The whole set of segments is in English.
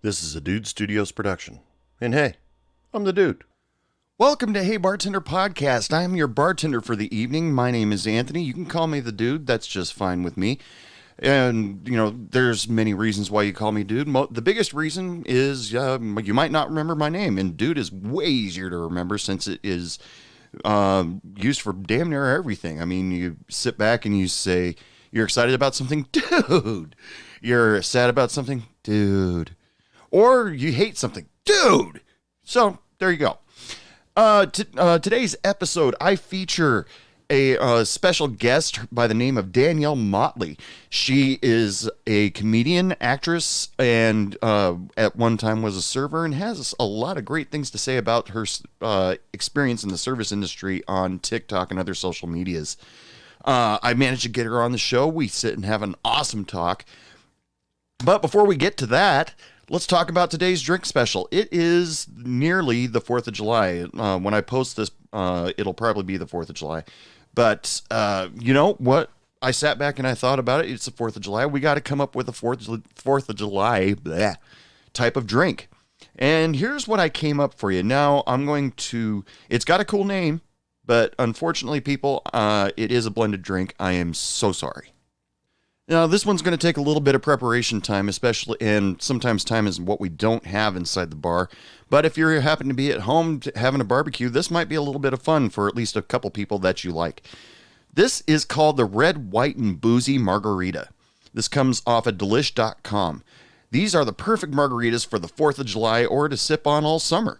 This is a Dude Studios production. And hey, I'm the dude. Welcome to Hey Bartender Podcast. I'm your bartender for the evening. My name is Anthony. You can call me the dude. That's just fine with me. And, there's many reasons why you call me dude. The biggest reason is you might not remember my name. And dude is way easier to remember since it is used for damn near everything. I mean, you sit back and you say, you're excited about something? Dude. You're sad about something? Dude. Or you hate something? Dude. So, there you go. Today's episode, I feature a special guest by the name of Danielle Motley. She is a comedian, actress, and at one time was a server, and has a lot of great things to say about her experience in the service industry on TikTok and other social medias. I managed to get her on the show. We sit and have an awesome talk. But before we get to that, let's talk about today's drink special. It is nearly the 4th of July. When I post this, it'll probably be the 4th of July. But you know what? I sat back and I thought about it. It's the 4th of July. We got to come up with a 4th of July type of drink. And here's what I came up for you. Now, it's got a cool name, but unfortunately, people, it is a blended drink. I am so sorry. Now, this one's going to take a little bit of preparation time, especially, and sometimes time is what we don't have inside the bar. But if you happen to be at home having a barbecue, this might be a little bit of fun for at least a couple people that you like. This is called the Red, White, and Boozy Margarita. This comes off of delish.com. These are the perfect margaritas for the 4th of July or to sip on all summer.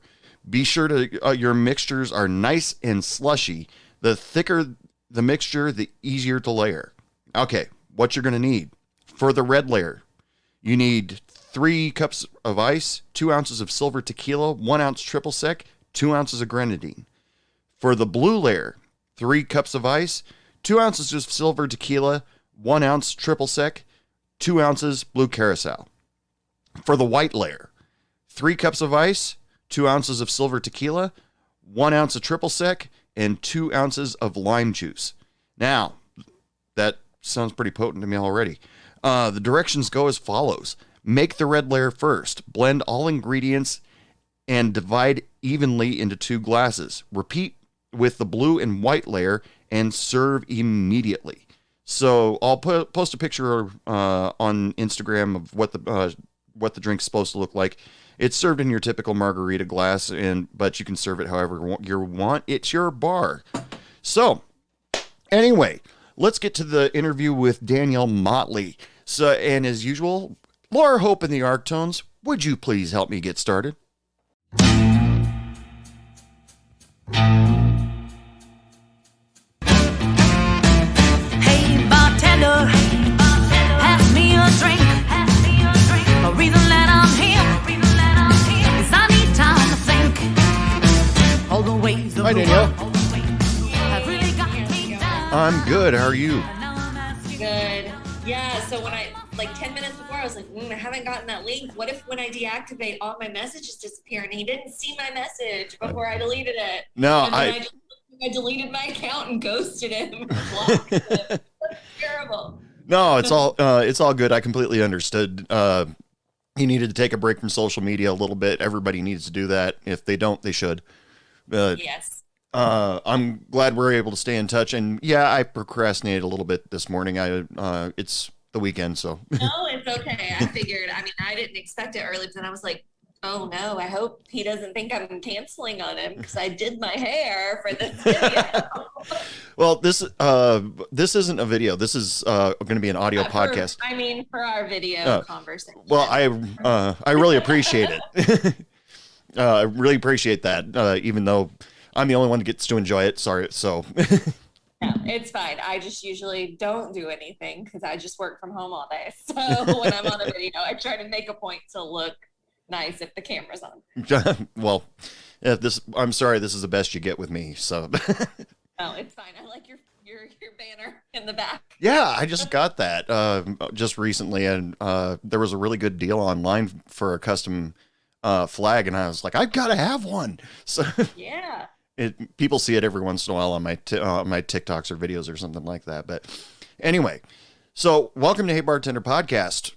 Be sure to your mixtures are nice and slushy. The thicker the mixture, the easier to layer. Okay. What you're going to need for the red layer, you need 3 cups of ice, 2 ounces of silver tequila, 1 ounce triple sec, 2 ounces of grenadine. For the blue layer, 3 cups of ice, 2 ounces of silver tequila, 1 ounce triple sec, 2 ounces blue curacao. For the white layer, 3 cups of ice, 2 ounces of silver tequila, 1 ounce of triple sec, and 2 ounces of lime juice. Now, that sounds pretty potent to me already. The directions go as follows. Make the red layer first. Blend all ingredients and divide evenly into 2 glasses. Repeat with the blue and white layer and serve immediately. So I'll post a picture on Instagram of what the drink's supposed to look like. It's served in your typical margarita glass, but you can serve it however you want. It's your bar. So anyway, let's get to the interview with Danielle Motley. So, and as usual, Laura Hope in the Arctones, would you please help me get started? Hey bartender, pass me a drink. The reason that I'm here is I need time to think. All the ways of Hi, the Danielle. world have really got me down. I'm good. How are you? Good. Yeah, so when 10 minutes before, I was like, I haven't gotten that link. What if when I deactivate, all my messages disappear and he didn't see my message before I deleted it? No, and then I deleted my account and ghosted him. Blocked him. That's terrible. No, it's all good. I completely understood. You needed to take a break from social media a little bit. Everybody needs to do that. If they don't, they should. Yes. I'm glad we're able to stay in touch. And yeah, I procrastinated a little bit this morning. It's the weekend, so. No, it's okay. I figured, I didn't expect it early, but then I was like, oh no, I hope he doesn't think I'm canceling on him because I did my hair for this video. Well, this isn't a video. This is going to be an audio podcast. For our video conversation. Well, I really appreciate it. I really appreciate that, even though I'm the only one that gets to enjoy it. Sorry. So. No, it's fine. I just usually don't do anything because I just work from home all day. So when I'm on a video, I try to make a point to look nice if the camera's on. Well, I'm sorry, this is the best you get with me. So. No, it's fine. I like your banner in the back. Yeah, I just got that just recently, and there was a really good deal online for a custom flag, and I was like, I've got to have one. So yeah. People see it every once in a while on my TikToks or videos or something like that. But anyway, so welcome to Hey Bartender Podcast.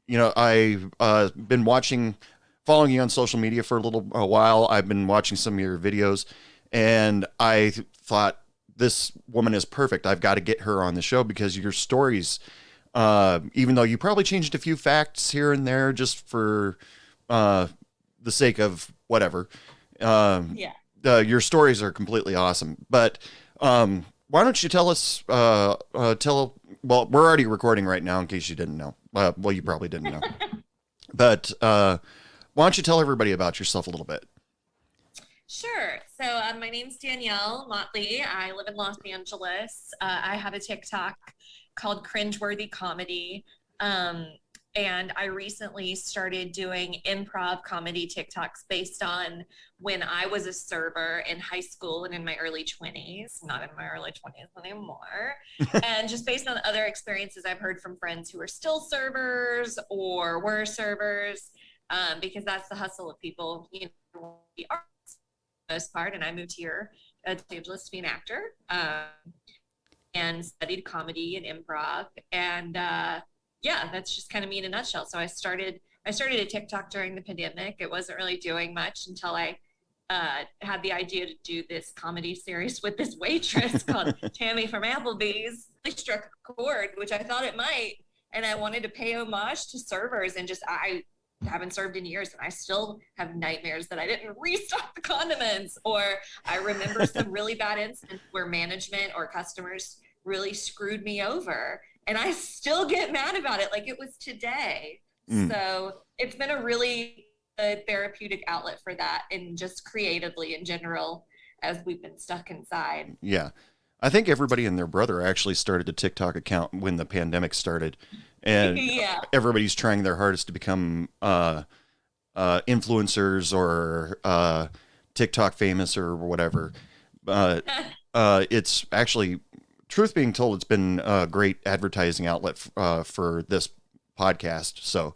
I've been following you on social media for a while. I've been watching some of your videos, and I thought this woman is perfect. I've got to get her on the show because your stories, even though you probably changed a few facts here and there just for the sake of whatever, Yeah. your stories are completely awesome. But why don't you tell us, well, we're already recording right now in case you didn't know. Well, you probably didn't know. But why don't you tell everybody about yourself a little bit? Sure. So my name's Danielle Motley. I live in Los Angeles. I have a TikTok called Cringeworthy Comedy. And I recently started doing improv comedy TikToks based on when I was a server in high school and in my early 20s, not in my early 20s anymore. And just based on other experiences I've heard from friends who are still servers or were servers, because that's the hustle of people, the arts for the most part. And I moved here to Los Angeles to be an actor and studied comedy and improv. And yeah, that's just kind of me in a nutshell. So I started a TikTok during the pandemic. It wasn't really doing much until I had the idea to do this comedy series with this waitress called Tammy from Applebee's. It struck a chord, which I thought it might. And I wanted to pay homage to servers, and I haven't served in years and I still have nightmares that I didn't restock the condiments, or I remember some really bad incidents where management or customers really screwed me over. And I still get mad about it like it was today. So it's been a really therapeutic outlet for that, and just creatively in general as we've been stuck inside. Yeah. I think everybody and their brother actually started a TikTok account when the pandemic started. And Yeah. everybody's trying their hardest to become influencers or TikTok famous or whatever. It's actually, truth being told, it's been a great advertising outlet for this podcast. So,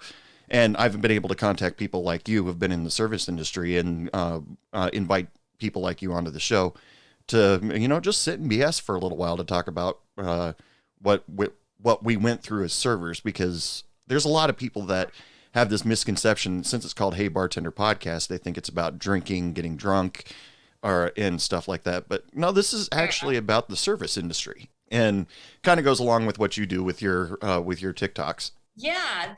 and I've been able to contact people like you who have been in the service industry and invite people like you onto the show to, just sit and BS for a little while to talk about what we went through as servers, because there's a lot of people that have this misconception. Since it's called Hey Bartender Podcast, they think it's about drinking, getting drunk, and stuff like that. But no, this is actually about the service industry, and kind of goes along with what you do with your TikToks. Yeah,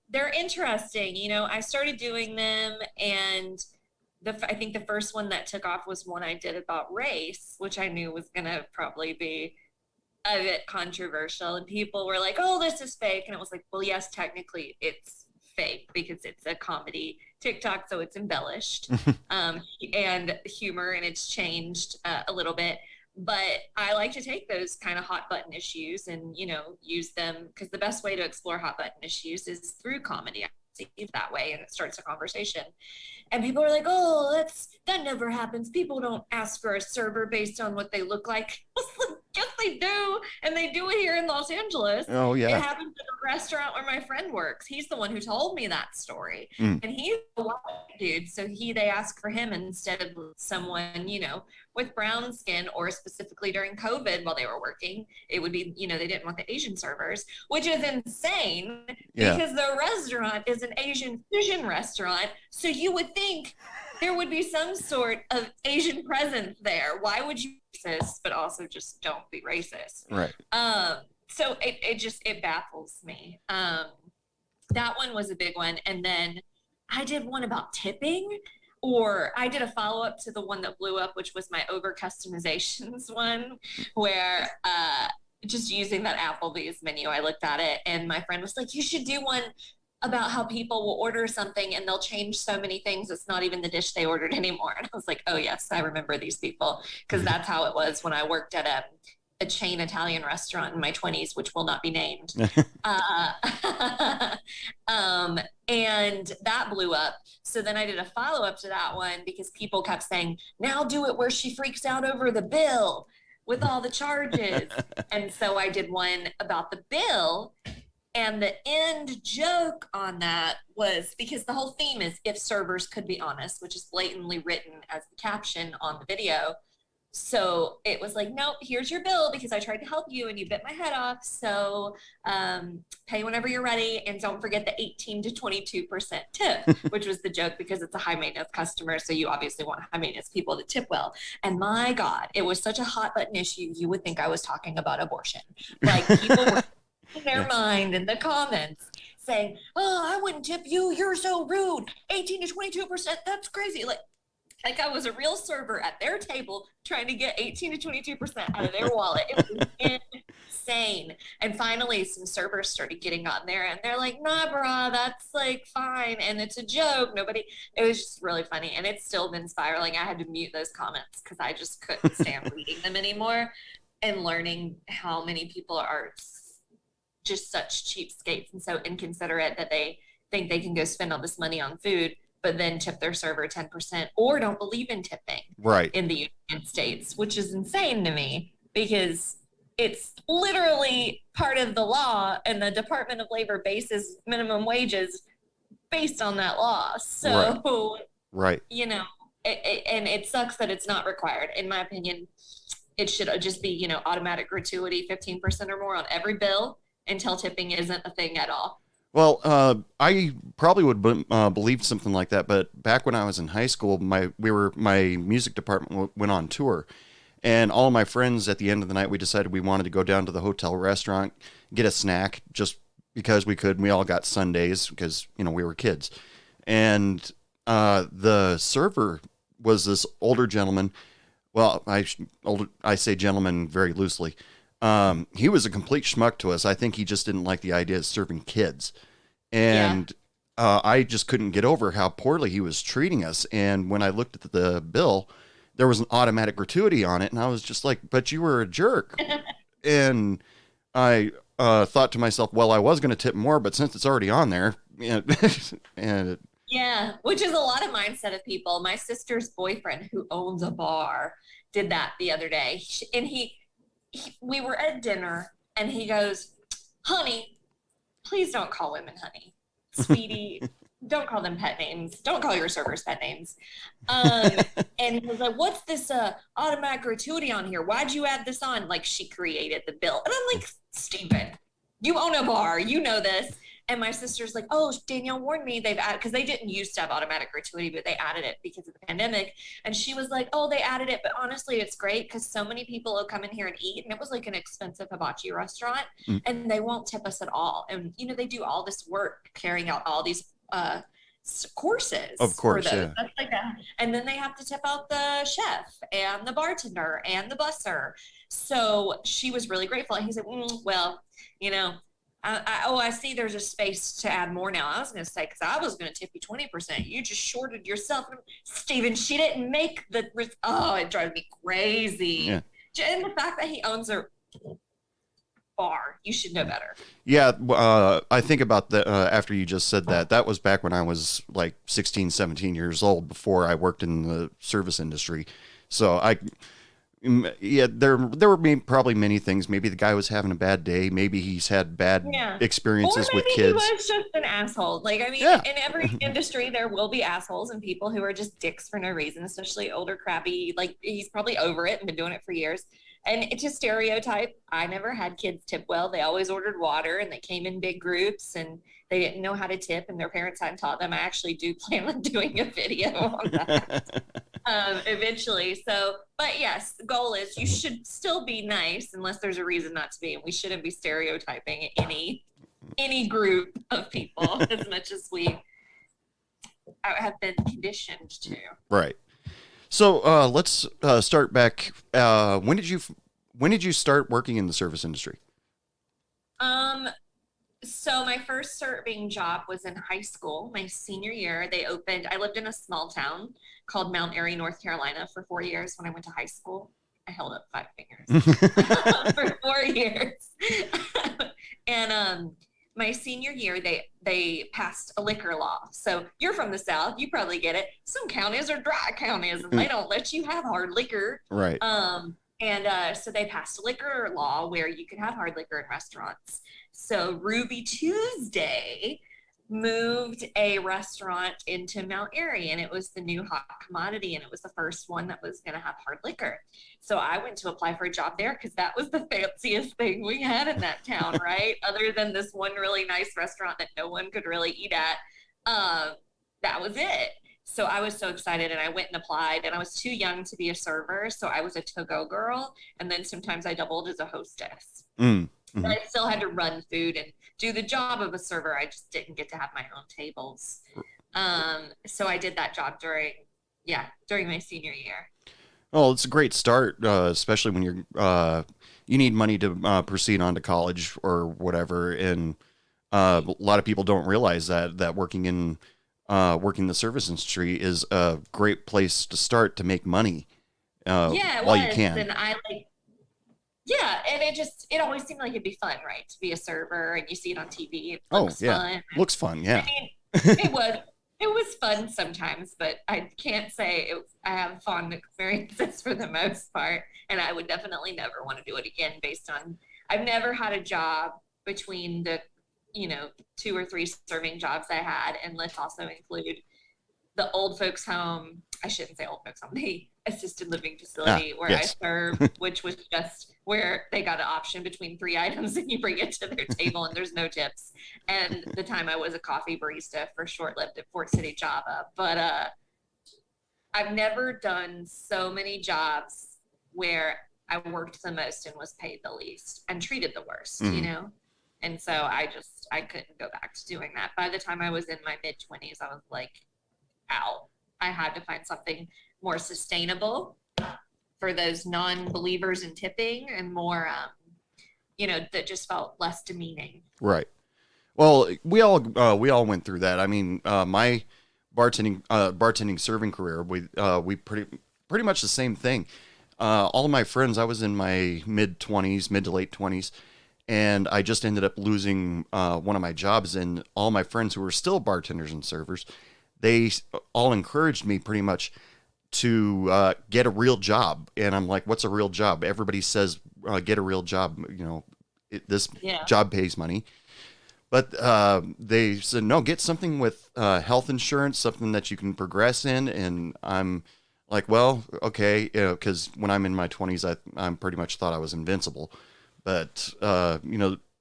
they're interesting. I started doing them, and I think the first one that took off was one I did about race, which I knew was gonna probably be a bit controversial, and people were like, "Oh, this is fake," and it was like, well, yes, technically it's fake because it's a comedy TikTok, so it's embellished and humor, and it's changed a little bit. But I like to take those kind of hot button issues and use them, because the best way to explore hot button issues is through comedy. I see it that way, and it starts a conversation. And people are like, "Oh, that never happens. People don't ask for a server based on what they look like." Yes, they do. And they do it here in Los Angeles. Oh, yeah. It happens at a restaurant where my friend works. He's the one who told me that story. And he's a white dude. So they ask for him instead of someone, with brown skin, or specifically during COVID while they were working, it would be, they didn't want the Asian servers, which is insane because the restaurant is an Asian fusion restaurant. So you would think there would be some sort of Asian presence there. Why would you be racist, but also just don't be racist? Right. So it baffles me. That one was a big one. And then I did one about tipping, or I did a follow-up to the one that blew up, which was my over customizations one, where just using that Applebee's menu, I looked at it and my friend was like, "You should do one about how people will order something and they'll change so many things. It's not even the dish they ordered anymore." And I was like, "Oh yes, I remember these people." Because that's how it was when I worked at a chain Italian restaurant in my 20s, which will not be named. And that blew up. So then I did a follow-up to that one because people kept saying, "Now do it where she freaks out over the bill with all the charges." And so I did one about the bill. And the end joke on that was, because the whole theme is if servers could be honest, which is blatantly written as the caption on the video. So it was like, nope, here's your bill because I tried to help you and you bit my head off. So pay whenever you're ready. And don't forget the 18 to 22% tip, which was the joke because it's a high maintenance customer. So you obviously want high maintenance people to tip well. And my God, it was such a hot button issue. You would think I was talking about abortion. Like people were in their mind in the comments saying, oh, I wouldn't tip you. You're so rude. 18 to 22%. That's crazy. Like I was a real server at their table trying to get 18 to 22% out of their wallet. It was insane. And finally, some servers started getting on there and they're like, nah, brah, that's like fine. And it's a joke. It was just really funny. And it's still been spiraling. I had to mute those comments because I just couldn't stand reading them anymore and learning how many people are just such cheapskates and so inconsiderate that they think they can go spend all this money on food but then tip their server 10% or don't believe in tipping Right. in the United States, which is insane to me because it's literally part of the law and the Department of Labor bases minimum wages based on that law. So, Right. you know, and it sucks that it's not required. In my opinion, it should just be, automatic gratuity, 15% or more on every bill until tipping isn't a thing at all. Well, I probably would believe something like that, but back when I was in high school, my music department went on tour, and all of my friends at the end of the night, we decided we wanted to go down to the hotel restaurant, get a snack, just because we could. We all got sundaes because we were kids, and the server was this older gentleman. Well, I say gentleman very loosely. He was a complete schmuck to us. I think he just didn't like the idea of serving kids. And I just couldn't get over how poorly he was treating us. And when I looked at the bill, there was an automatic gratuity on it. And I was just like, but you were a jerk. And I thought to myself, well, I was going to tip more, but since it's already on there, yeah, which is a lot of mindset of people. My sister's boyfriend, who owns a bar, did that the other day. And we were at dinner and he goes, honey, please don't call women honey. Sweetie, don't call them pet names. Don't call your servers pet names. And he was like, what's this automatic gratuity on here? Why'd you add this on? Like she created the bill. And I'm like, Steven, you own a bar. You know this. And my sister's like, oh, Danielle warned me they've added, because they didn't used to have automatic gratuity, but they added it because of the pandemic. And she was like, oh, they added it. But honestly, it's great because so many people will come in here and eat. And it was like an expensive hibachi restaurant and they won't tip us at all. And, they do all this work carrying out all these courses. Of course, for those. yeah. That's like that. And then they have to tip out the chef and the bartender and the busser. So she was really grateful. And he said, well, I see there's a space to add more now. I was going to say, because I was going to tip you 20%. You just shorted yourself. Steven, she didn't make it drives me crazy. Yeah. And the fact that he owns a bar, you should know better. Yeah, I think about that after you just said that. That was back when I was like 16, 17 years old, before I worked in the service industry. So there were probably many things. Maybe the guy was having a bad day. Maybe he's had bad experiences with kids. He was just an asshole. Like, I mean, in every industry, there will be assholes and people who are just dicks for no reason, especially older, crappy. Like, he's probably over it and been doing it for years. And it's a stereotype. I never had kids tip well. They always ordered water and they came in big groups and they didn't know how to tip and their parents hadn't taught them. I actually do plan on doing a video on that eventually. So, but yes, the goal is you should still be nice unless there's a reason not to be. And we shouldn't be stereotyping any group of people as much as we have been conditioned to. Right. So let's start back. When did you start working in the service industry? So my first serving job was in high school. My senior year, I lived in a small town called Mount Airy, North Carolina for 4 years when I went to high school. I held up 5 fingers for 4 years. And my senior year, they passed a liquor law. So you're from the South, you probably get it. Some counties are dry counties and they don't let you have hard liquor. Right. So they passed a liquor law where you could have hard liquor in restaurants. So Ruby Tuesday moved a restaurant into Mount Airy, and it was the new hot commodity, and it was the first one that was going to have hard liquor. So I went to apply for a job there because that was the fanciest thing we had in that town, right? Other than this one really nice restaurant that no one could really eat at. That was it. So I was so excited, and I went and applied, and I was too young to be a server. So I was a to-go girl. And then sometimes I doubled as a hostess. Mm-hmm. But I still had to run food and do the job of a server. I just didn't get to have my own tables. So I did that job during my senior year. Oh, it's a great start, especially when you need money to proceed on to college or whatever. And a lot of people don't realize that working the service industry is a great place to start to make money. While you can. And and it always seemed like it'd be fun, right? To be a server, and you see it on TV. It looks fun. Looks fun, yeah. I mean, it was fun sometimes, but I can't say I have fond experiences for the most part, and I would definitely never want to do it again based on I've never had a job between the 2 or 3 serving jobs I had, and let's also include the old folks home. I shouldn't say old folks home, the assisted living facility where I served, which was just where they got an option between 3 items and you bring it to their table and there's no tips. And the time I was a coffee barista for short-lived at Fort City Java. But I've never done so many jobs where I worked the most and was paid the least and treated the worst, And so I couldn't go back to doing that. By the time I was in my mid-20s, I was like, out. I had to find something more sustainable for those non-believers in tipping and more, that just felt less demeaning. Right. Well, we all went through that. I mean, my bartending serving career, we pretty much the same thing. All of my friends, I was in my mid to late 20s, and I just ended up losing one of my jobs, and all my friends who were still bartenders and servers, they all encouraged me pretty much to get a real job. And I'm like, what's a real job? Everybody says, get a real job. This job pays money. But they said, no, get something with health insurance, something that you can progress in. And I'm like, well, okay. Because when I'm in my 20s, I'm pretty much thought I was invincible. But,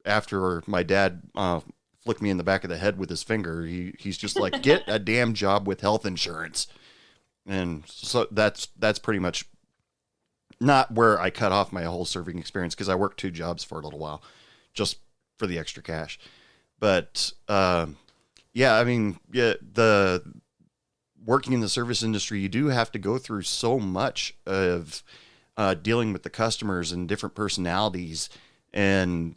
after my dad flicked me in the back of the head with his finger, he's just like, get a damn job with health insurance. And so that's pretty much not where I cut off my whole serving experience, because I worked 2 jobs for a little while just for the extra cash. But the working in the service industry, you do have to go through so much of dealing with the customers and different personalities. And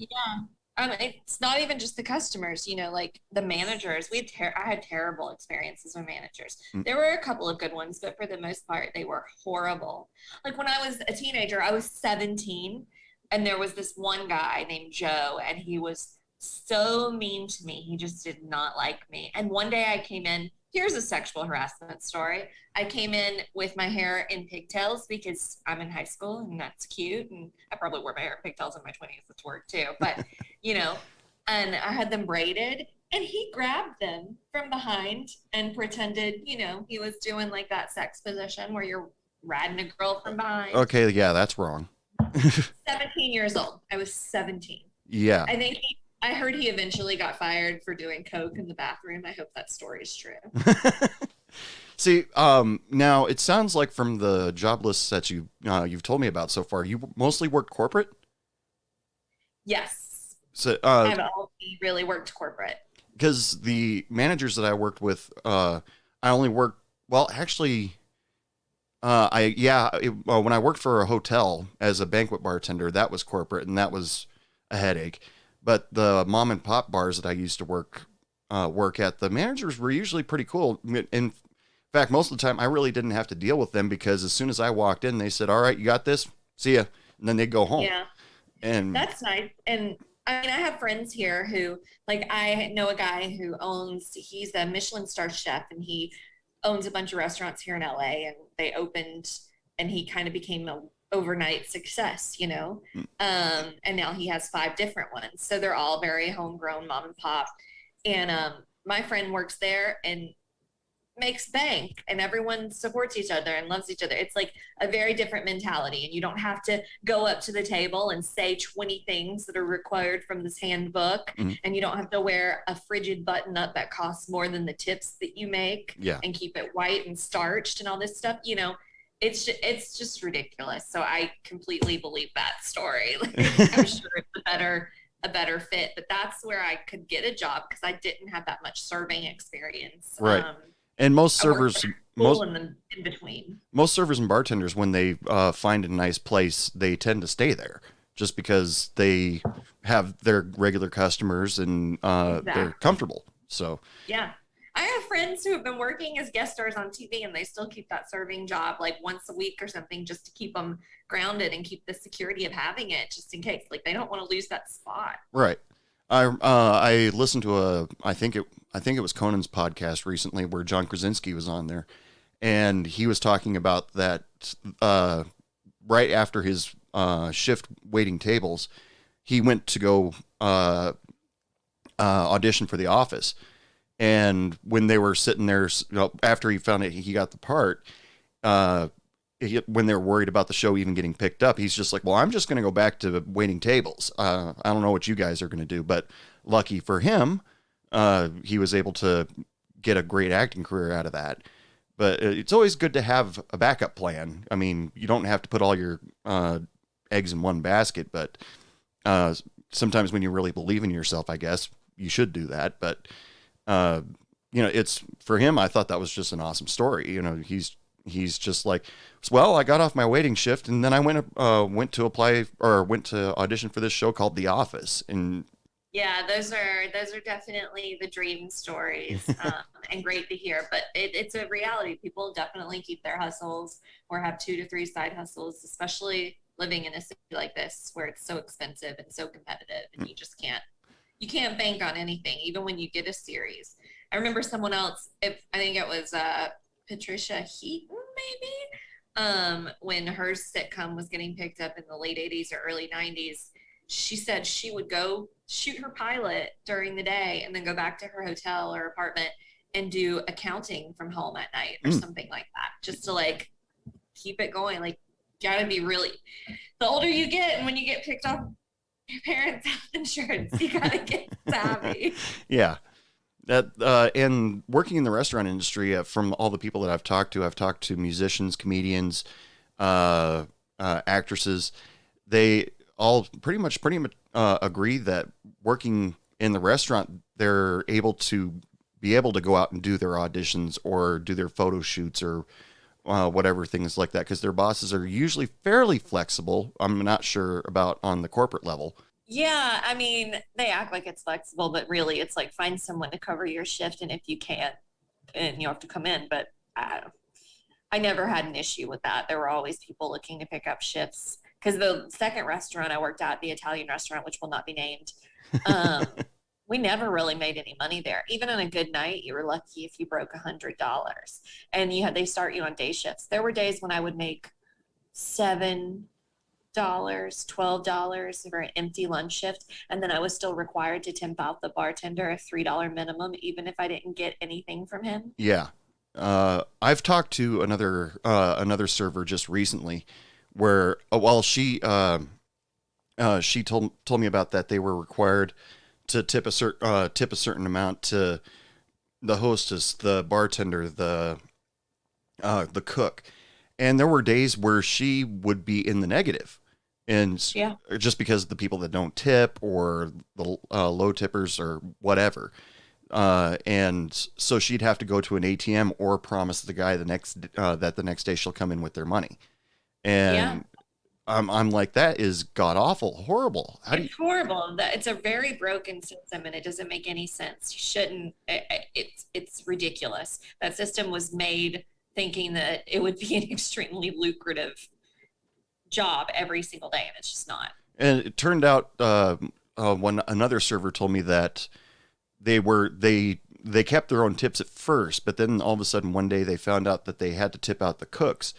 it's not even just the customers, like the managers. I had terrible experiences with managers. There were a couple of good ones, but for the most part, they were horrible. Like when I was a teenager, I was 17, and there was this one guy named Joe, and he was so mean to me. He just did not like me. And one day I came in, here's a sexual harassment story. I came in with my hair in pigtails because I'm in high school and that's cute. And I probably wore my hair in pigtails in my 20s. It's work too. But, and I had them braided, and he grabbed them from behind and pretended, he was doing like that sex position where you're riding a girl from behind. Okay. Yeah, that's wrong. 17 years old. I was 17. Yeah. I heard he eventually got fired for doing coke in the bathroom. I hope that story is true. See, now it sounds like from the job lists that you've told me about so far, you mostly worked corporate? Yes. So I've only really worked corporate. Because the managers that I worked with, I only worked, well, actually, when I worked for a hotel as a banquet bartender, that was corporate, and that was a headache. But the mom and pop bars that I used to work at, the managers were usually pretty cool. In fact, most of the time, I really didn't have to deal with them, because as soon as I walked in, they said, all right, you got this, see ya. And then they'd go home. Yeah. And that's nice. And I have friends here who, like, I know a guy who he's a Michelin star chef, and he owns a bunch of restaurants here in LA, and they opened, and he kind of became a overnight success, and now he has 5 different ones. So they're all very homegrown, mom and pop. And my friend works there and makes bank, and everyone supports each other and loves each other. It's like a very different mentality, and you don't have to go up to the table and say 20 things that are required from this handbook, Mhm. and you don't have to wear a frigid button up that costs more than the tips that you make, Yeah. and keep it white and starched and all this stuff. It's just ridiculous. So I completely believe that story. Like, I'm sure it's a better fit, but that's where I could get a job because I didn't have that much serving experience. Right. And most I worked servers, at most school in between. most servers and bartenders, when they find a nice place, they tend to stay there just because they have their regular customers and they're Exactly. comfortable. So Yeah. I have friends who have been working as guest stars on TV and they still keep that serving job like once a week or something just to keep them grounded and keep the security of having it just in case. Like they don't want to lose that spot. right. I listened to I think it was Conan's podcast recently where John Krasinski was on there, and he was talking about that right after his shift waiting tables, he went to go audition for The Office. And when they were sitting there, after he found out he got the part, when they were worried about the show even getting picked up, he's just like, well, I'm just going to go back to waiting tables. I don't know what you guys are going to do, but lucky for him, he was able to get a great acting career out of that. But it's always good to have a backup plan. I mean, you don't have to put all your eggs in one basket, but sometimes when you really believe in yourself, I guess you should do that. But it's for him. I thought that was just an awesome story. He's just like, well, I got off my waiting shift and then I went to audition for this show called The Office. And Yeah, those are definitely the dream stories, and great to hear. But it's a reality. People definitely keep their hustles or have 2 to 3 side hustles, especially living in a city like this where it's so expensive and so competitive, and you can't bank on anything, even when you get a series. I remember someone else, I think it was Patricia Heaton, maybe, when her sitcom was getting picked up in the late 80s or early 90s. She said she would go shoot her pilot during the day and then go back to her hotel or apartment and do accounting from home at night or something like that, just to like keep it going. Like, gotta be really, the older you get and when you get picked off your parents' health insurance, you gotta get savvy. yeah, that and working in the restaurant industry, from all the people that I've talked to musicians, comedians, actresses. They all pretty much agree that working in the restaurant, they're able to go out and do their auditions or do their photo shoots or whatever, things like that, because their bosses are usually fairly flexible. I'm not sure about on the corporate level. Yeah, I mean, they act like it's flexible, but really it's like find someone to cover your shift, and if you can't, and you have to come in. But I never had an issue with that. There were always people looking to pick up shifts. Because the second restaurant I worked at, the Italian restaurant, which will not be named, we never really made any money there. Even on a good night, you were lucky if you broke $100. And they start you on day shifts. There were days when I would make $7, $12 for an empty lunch shift, and then I was still required to temp out the bartender a $3 minimum, even if I didn't get anything from him. Yeah, I've talked to another server just recently, where she told me about that. They were required to tip a certain amount to the hostess, the bartender, the cook, and there were days where she would be in the negative, and Yeah. just because of the people that don't tip or the low tippers or whatever. And so she'd have to go to an ATM or promise the guy that the next day she'll come in with their money. And Yeah. I'm like, that is god awful, horrible. It's horrible. It's a very broken system, and it doesn't make any sense. You shouldn't. It's ridiculous. That system was made thinking that it would be an extremely lucrative job every single day, and it's just not. And it turned out when another server told me that they kept their own tips at first, but then all of a sudden one day they found out that they had to tip out the cooks.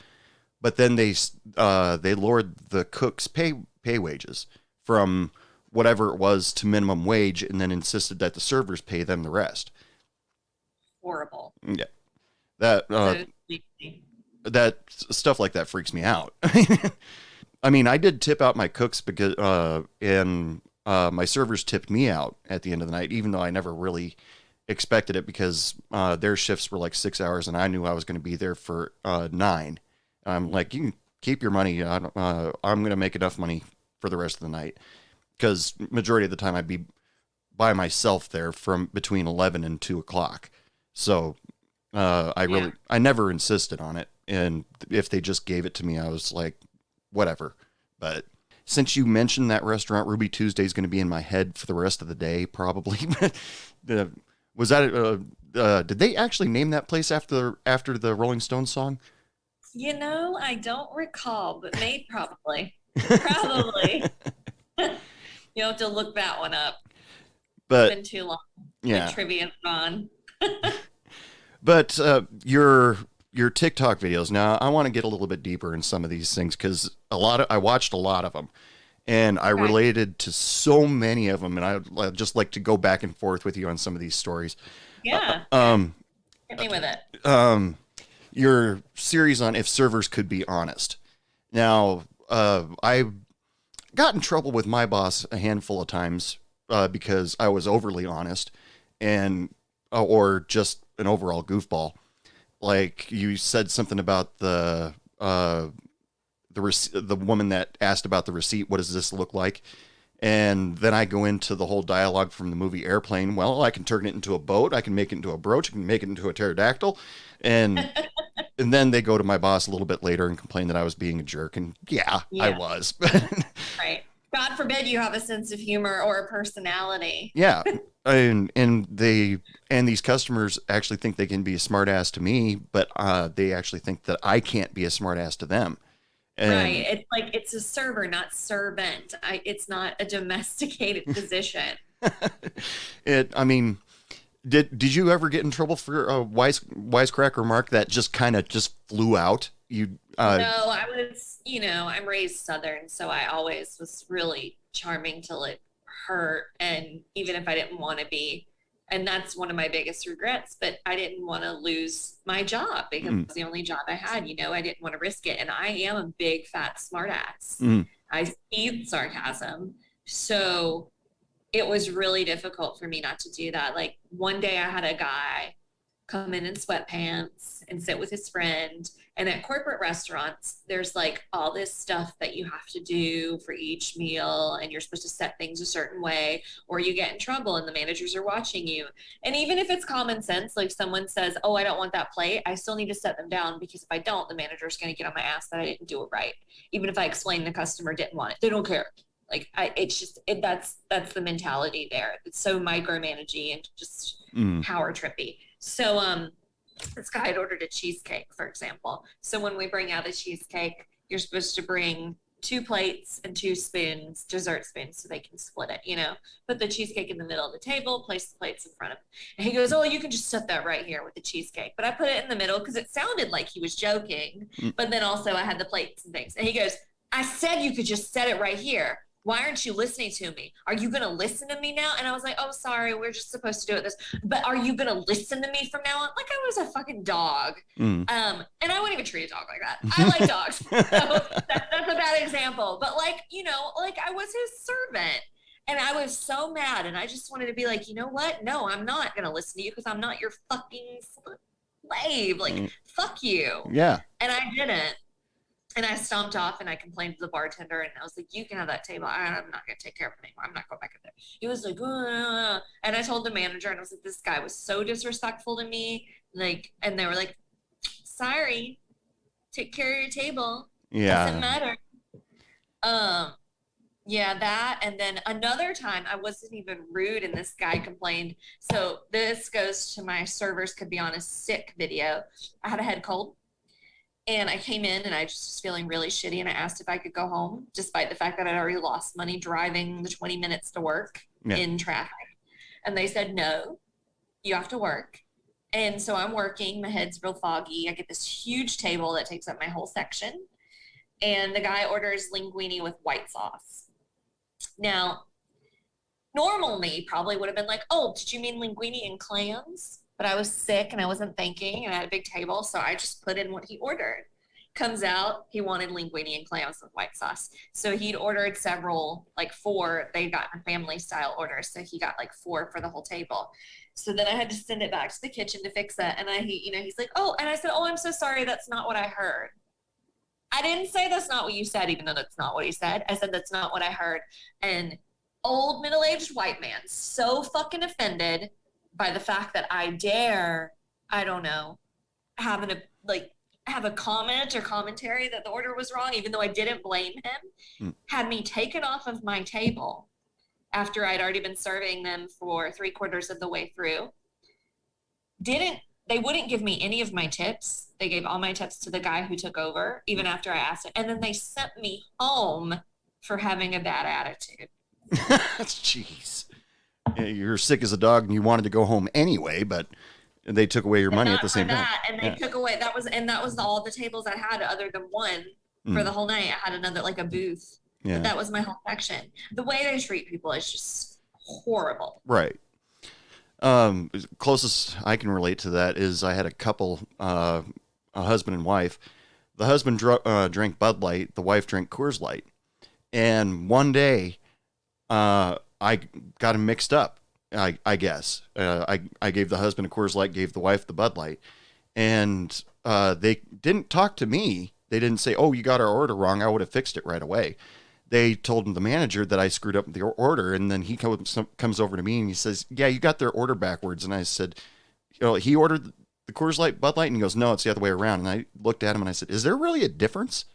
But then they lowered the cooks' pay wages from whatever it was to minimum wage, and then insisted that the servers pay them the rest. horrible. Yeah. That So, that stuff like that freaks me out. I mean, I did tip out my cooks because my servers tipped me out at the end of the night, even though I never really expected it because their shifts were like 6 hours and I knew I was going to be there for 9. I'm like, you can keep your money. I'm going to make enough money for the rest of the night because majority of the time I'd be by myself there from between 11 and 2 o'clock. So I never insisted on it. And if they just gave it to me, I was like, whatever. But since you mentioned that restaurant, Ruby Tuesday is going to be in my head for the rest of the day, probably. Was that, did they actually name that place after the Rolling Stones song? I don't recall, but maybe probably. Probably. You'll have to look that one up. But It's been too long. yeah. My trivia's gone. But your TikTok videos. Now, I want to get a little bit deeper in some of these things because I watched a lot of them, and I related to so many of them, and I'd just like to go back and forth with you on some of these stories. Yeah. Hit me with it. Your series on if servers could be honest. Now, I got in trouble with my boss a handful of times because I was overly honest and or just an overall goofball. Like you said something about the woman that asked about the receipt. What does this look like? And then I go into the whole dialogue from the movie Airplane. Well, I can turn it into a boat. I can make it into a brooch. I can make it into a pterodactyl. And then they go to my boss a little bit later and complain that I was being a jerk. And I was. Right. God forbid you have a sense of humor or a personality. Yeah. And these customers actually think they can be a smart ass to me, but they actually think that I can't be a smart ass to them. And right. It's like it's a server, not servant. It's not a domesticated position. I mean, did you ever get in trouble for a wisecrack remark that just kind of just flew out? No, I was, I'm raised Southern, so I always was really charming till it hurt, and even if I didn't want to be. And that's one of my biggest regrets, but I didn't want to lose my job because it was the only job I had. I didn't want to risk it. And I am a big fat smartass. I see sarcasm. So it was really difficult for me not to do that. Like one day I had a guy come in sweatpants and sit with his friend. And at corporate restaurants, there's like all this stuff that you have to do for each meal, and you're supposed to set things a certain way, or you get in trouble and the managers are watching you. And even if it's common sense, like someone says, oh, I don't want that plate, I still need to set them down, because if I don't, the manager's going to get on my ass that I didn't do it right. Even if I explained the customer didn't want it, they don't care. Like that's the mentality there. It's so micromanaging and just power trippy. So, this guy had ordered a cheesecake, for example. So when we bring out a cheesecake, you're supposed to bring 2 plates and 2 spoons, dessert spoons, so they can split it, Put the cheesecake in the middle of the table, place the plates in front of him. And he goes, oh, you can just set that right here with the cheesecake. But I put it in the middle because it sounded like he was joking. But then also I had the plates and things. And he goes, I said you could just set it right here. Why aren't you listening to me? Are you going to listen to me now? And I was like, oh, sorry, we're just supposed to do it this. But are you going to listen to me from now on? Like I was a fucking dog. And I wouldn't even treat a dog like that. I like dogs. So that's a bad example. But like I was his servant. And I was so mad. And I just wanted to be like, you know what? No, I'm not going to listen to you because I'm not your fucking slave. Like, fuck you. Yeah. And I didn't. And I stomped off and I complained to the bartender, and I was like, you can have that table. I'm not going to take care of it anymore. I'm not going back in there. He was like, and I told the manager, and I was like, this guy was so disrespectful to me. Like, and they were like, sorry, take care of your table. Yeah. Doesn't matter. Yeah, that. And then another time I wasn't even rude and this guy complained. So this goes to my servers could be on a sick video. I had a head cold. And I came in and I just was feeling really shitty, and I asked if I could go home, despite the fact that I'd already lost money driving the 20 minutes to work in traffic. And they said, no, you have to work. And so I'm working. My head's real foggy. I get this huge table that takes up my whole section. And the guy orders linguine with white sauce. Now, normal me probably would have been like, oh, did you mean linguine and clams? but I was sick and I wasn't thinking, and I had a big table, so I just put in what he ordered. Comes out, he wanted linguine and clams with white sauce. So he'd ordered several, like 4. They got a family style order, so he got like 4 for the whole table. So then I had to send it back to the kitchen to fix it. And he's like, oh, and I said, oh, I'm so sorry. That's not what I heard. I didn't say that's not what you said, even though that's not what he said. I said, that's not what I heard. And old middle-aged white man, so fucking offended by the fact that I dare, I don't know, have a comment or commentary that the order was wrong, even though I didn't blame him, had me taken off of my table after I'd already been serving them for 3/4 of the way through. They wouldn't give me any of my tips. They gave all my tips to the guy who took over, even after I asked it. And then they sent me home for having a bad attitude. Jeez. Yeah, you're sick as a dog and you wanted to go home anyway, but they took away your money at the same time. And they took away, that was all the tables I had other than one for the whole night. I had another, like a booth. Yeah. But that was my whole section. The way they treat people is just horrible. Right. Closest I can relate to that is I had a couple, a husband and wife. The husband drank Bud Light. The wife drank Coors Light. And one day, I got them mixed up. I guess I gave the husband a Coors Light, gave the wife the Bud Light, and they didn't talk to me. They didn't say, "Oh, you got our order wrong." I would have fixed it right away. They told the manager that I screwed up the order, and then he comes over to me and he says, "Yeah, you got their order backwards." And I said, he ordered the Coors Light, Bud Light, and he goes, "No, it's the other way around." And I looked at him and I said, "Is there really a difference?"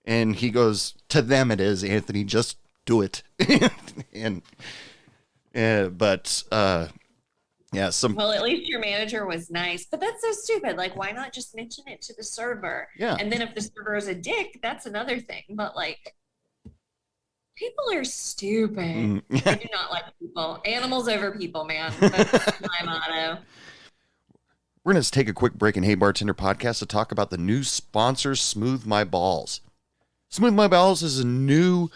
And he goes, "To them it is, Anthony. Just do it." Well, at least your manager was nice, but that's so stupid. Like, why not just mention it to the server? Yeah. And then if the server is a dick, that's another thing. But like, people are stupid. I do not like people. Animals over people, man. That's my motto. We're going to take a quick break in Hey Bartender podcast to talk about the new sponsor, Smooth My Balls. Smooth My Balls is a new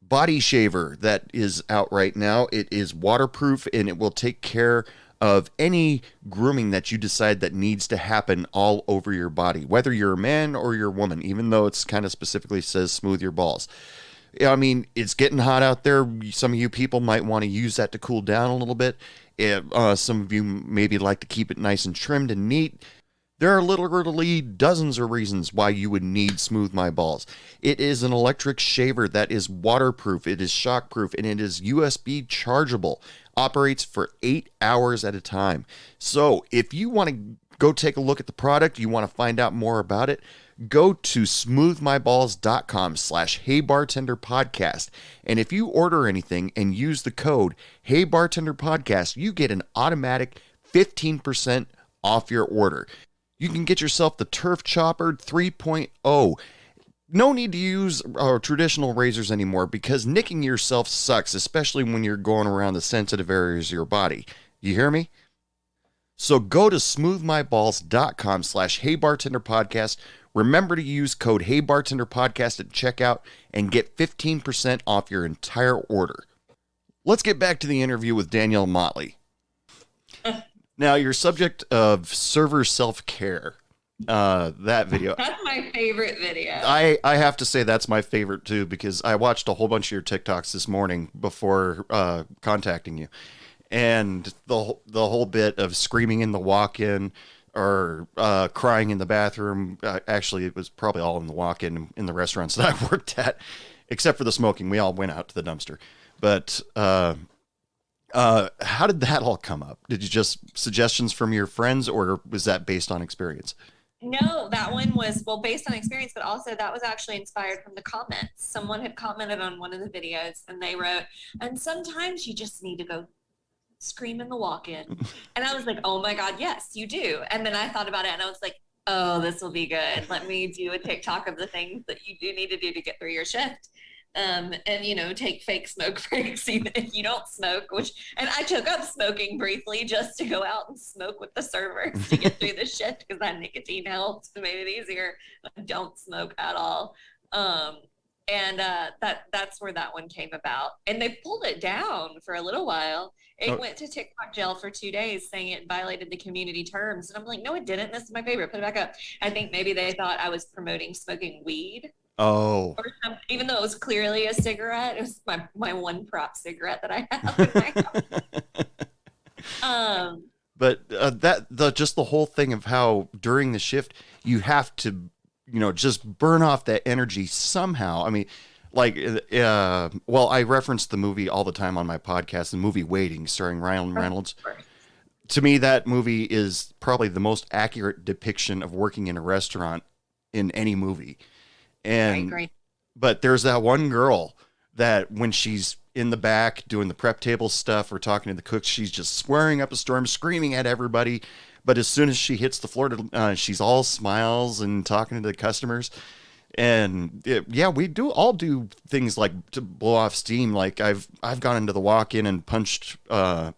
body shaver that is out right now. It is waterproof and it will take care of any grooming that you decide that needs to happen all over your body, whether you're a man or you're a woman, even though it's kind of specifically says smooth your balls. I mean, it's getting hot out there. Some of you people might want to use that to cool down a little bit. Some of you maybe like to keep it nice and trimmed and neat. There are literally dozens of reasons why you would need Smooth My Balls. It is an electric shaver that is waterproof, it is shockproof, and it is USB chargeable. Operates for 8 hours at a time. So if you want to go take a look at the product, you want to find out more about it, go to smoothmyballs.com/heybartenderpodcast. And if you order anything and use the code heybartenderpodcast, you get an automatic 15% off your order. You can get yourself the Turf Chopper 3.0. No need to use traditional razors anymore because nicking yourself sucks, especially when you're going around the sensitive areas of your body. You hear me? So go to smoothmyballs.com/heybartenderpodcast. Remember to use code heybartenderpodcast at checkout and get 15% off your entire order. Let's get back to the interview with Danielle Motley. Now, your subject of server self-care, that video. That's my favorite video. I have to say that's my favorite too, because I watched a whole bunch of your TikToks this morning before contacting you. And the whole bit of screaming in the walk-in or crying in the bathroom, actually it was probably all in the walk-in in the restaurants that I worked at, except for the smoking. We all went out to the dumpster. But how did that all come up? Did you just suggestions from your friends, or was that based on experience? No, that one was, well, based on experience, but also that was actually inspired from the comments. Someone had commented on one of the videos and they wrote, and sometimes you just need to go scream in the walk-in. And I was like, oh my God, yes, you do. And then I thought about it and I was like, oh, this will be good. Let me do a TikTok of the things that you do need to do to get through your shift. And, take fake smoke breaks even if you don't smoke, and I took up smoking briefly just to go out and smoke with the servers to get through the shift because that nicotine helps to make it easier. I don't smoke at all. And that's where that one came about. And they pulled it down for a little while. It Oh, went to TikTok jail for 2 days, saying it violated the community terms. And I'm like, no, it didn't. This is my favorite. Put it back up. I think maybe they thought I was promoting smoking weed oh, or something, even though it was clearly a cigarette. It was my one prop cigarette that I have in my house. but just the whole thing of how during the shift you have to, just burn off that energy somehow. I mean, like, well, I reference the movie all the time on my podcast, the movie Waiting, starring Ryan Reynolds. To me, that movie is probably the most accurate depiction of working in a restaurant in any movie. And Great. but there's that one girl that when she's in the back doing the prep table stuff or talking to the cooks, she's just swearing up a storm, screaming at everybody. But as soon as she hits the floor, she's all smiles and talking to the customers. And yeah, we all do things like to blow off steam. Like I've gone into the walk-in and punched a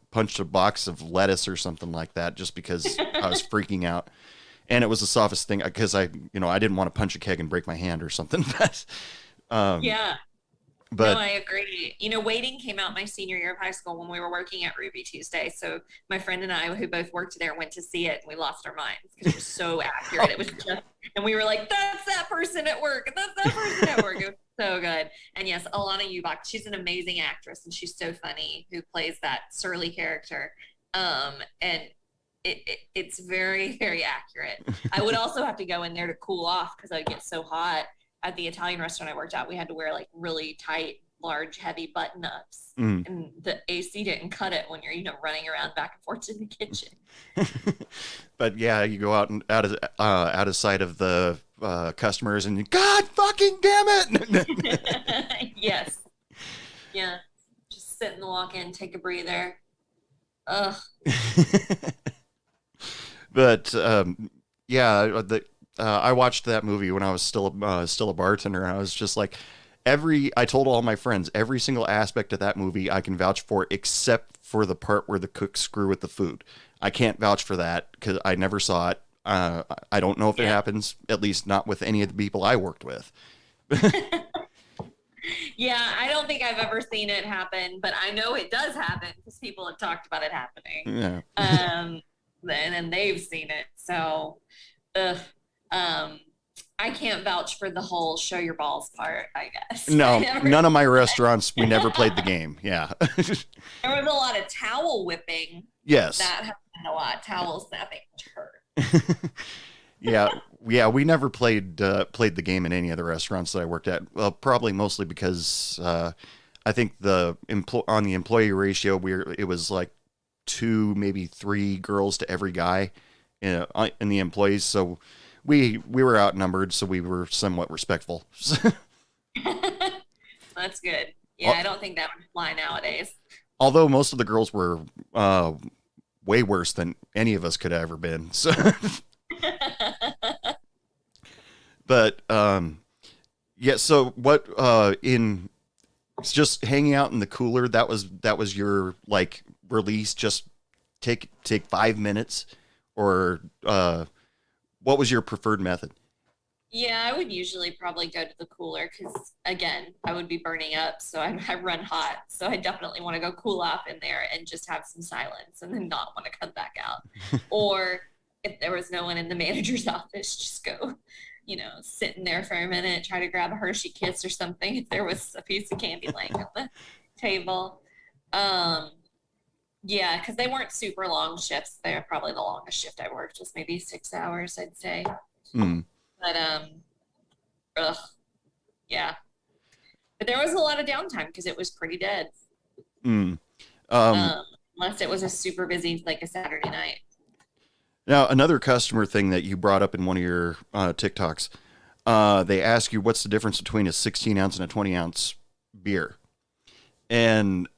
box of lettuce or something like that just because I was freaking out. And it was the softest thing because I didn't want to punch a keg and break my hand or something. Yeah. But No, I agree. Waiting came out my senior year of high school when we were working at Ruby Tuesday. So my friend and I, who both worked there, went to see it, and we lost our minds because it was so accurate. It was just, and we were like, "That's that person at work. That's that person at work." It was so good. And yes, Alana Ubach, she's an amazing actress, and she's so funny. Who plays that surly character? And it's very, very accurate. I would also have to go in there to cool off because I'd get so hot. At the Italian restaurant I worked at, we had to wear like really tight, large, heavy button ups, and the AC didn't cut it when you're running around back and forth in the kitchen. But yeah, you go out and out of sight of the customers, and God fucking damn it! Yes, yeah, just sit in the walk-in, take a breather. Ugh. But yeah, I watched that movie when I was still a bartender, and I was just like, I told all my friends, every single aspect of that movie I can vouch for, except for the part where the cooks screw with the food. I can't vouch for that because I never saw it. I don't know if it happens, at least not with any of the people I worked with. Yeah, I don't think I've ever seen it happen, but I know it does happen because people have talked about it happening. Yeah. And then they've seen it. So, I can't vouch for the whole show your balls part, I guess. No, none of my restaurants, we never played the game. Yeah. There was a lot of towel whipping. Yes. That happened a lot. Towel snapping hurt. Yeah, we never played the game in any of the restaurants that I worked at. Well, probably mostly because I think on the employee ratio, it was like 2, maybe 3 girls to every guy in the employees. So we were outnumbered, so we were somewhat respectful. That's good. Yeah, I don't think that would fly nowadays. Although most of the girls were way worse than any of us could have ever been. So, but yeah. So what in just hanging out in the cooler? That was your like release. Just take 5 minutes, or what was your preferred method? Yeah, I would usually probably go to the cooler because, again, I would be burning up. So I run hot. So I definitely want to go cool off in there and just have some silence and then not want to come back out. Or if there was no one in the manager's office, just go, sit in there for a minute, try to grab a Hershey Kiss or something if there was a piece of candy laying on the table. Yeah, because they weren't super long shifts. They were probably the longest shift I worked was maybe 6 hours, I'd say. But yeah. But there was a lot of downtime because it was pretty dead. Unless it was a super busy, like a Saturday night. Now, another customer thing that you brought up in one of your TikToks, they ask you what's the difference between a 16 ounce and a 20 ounce beer. And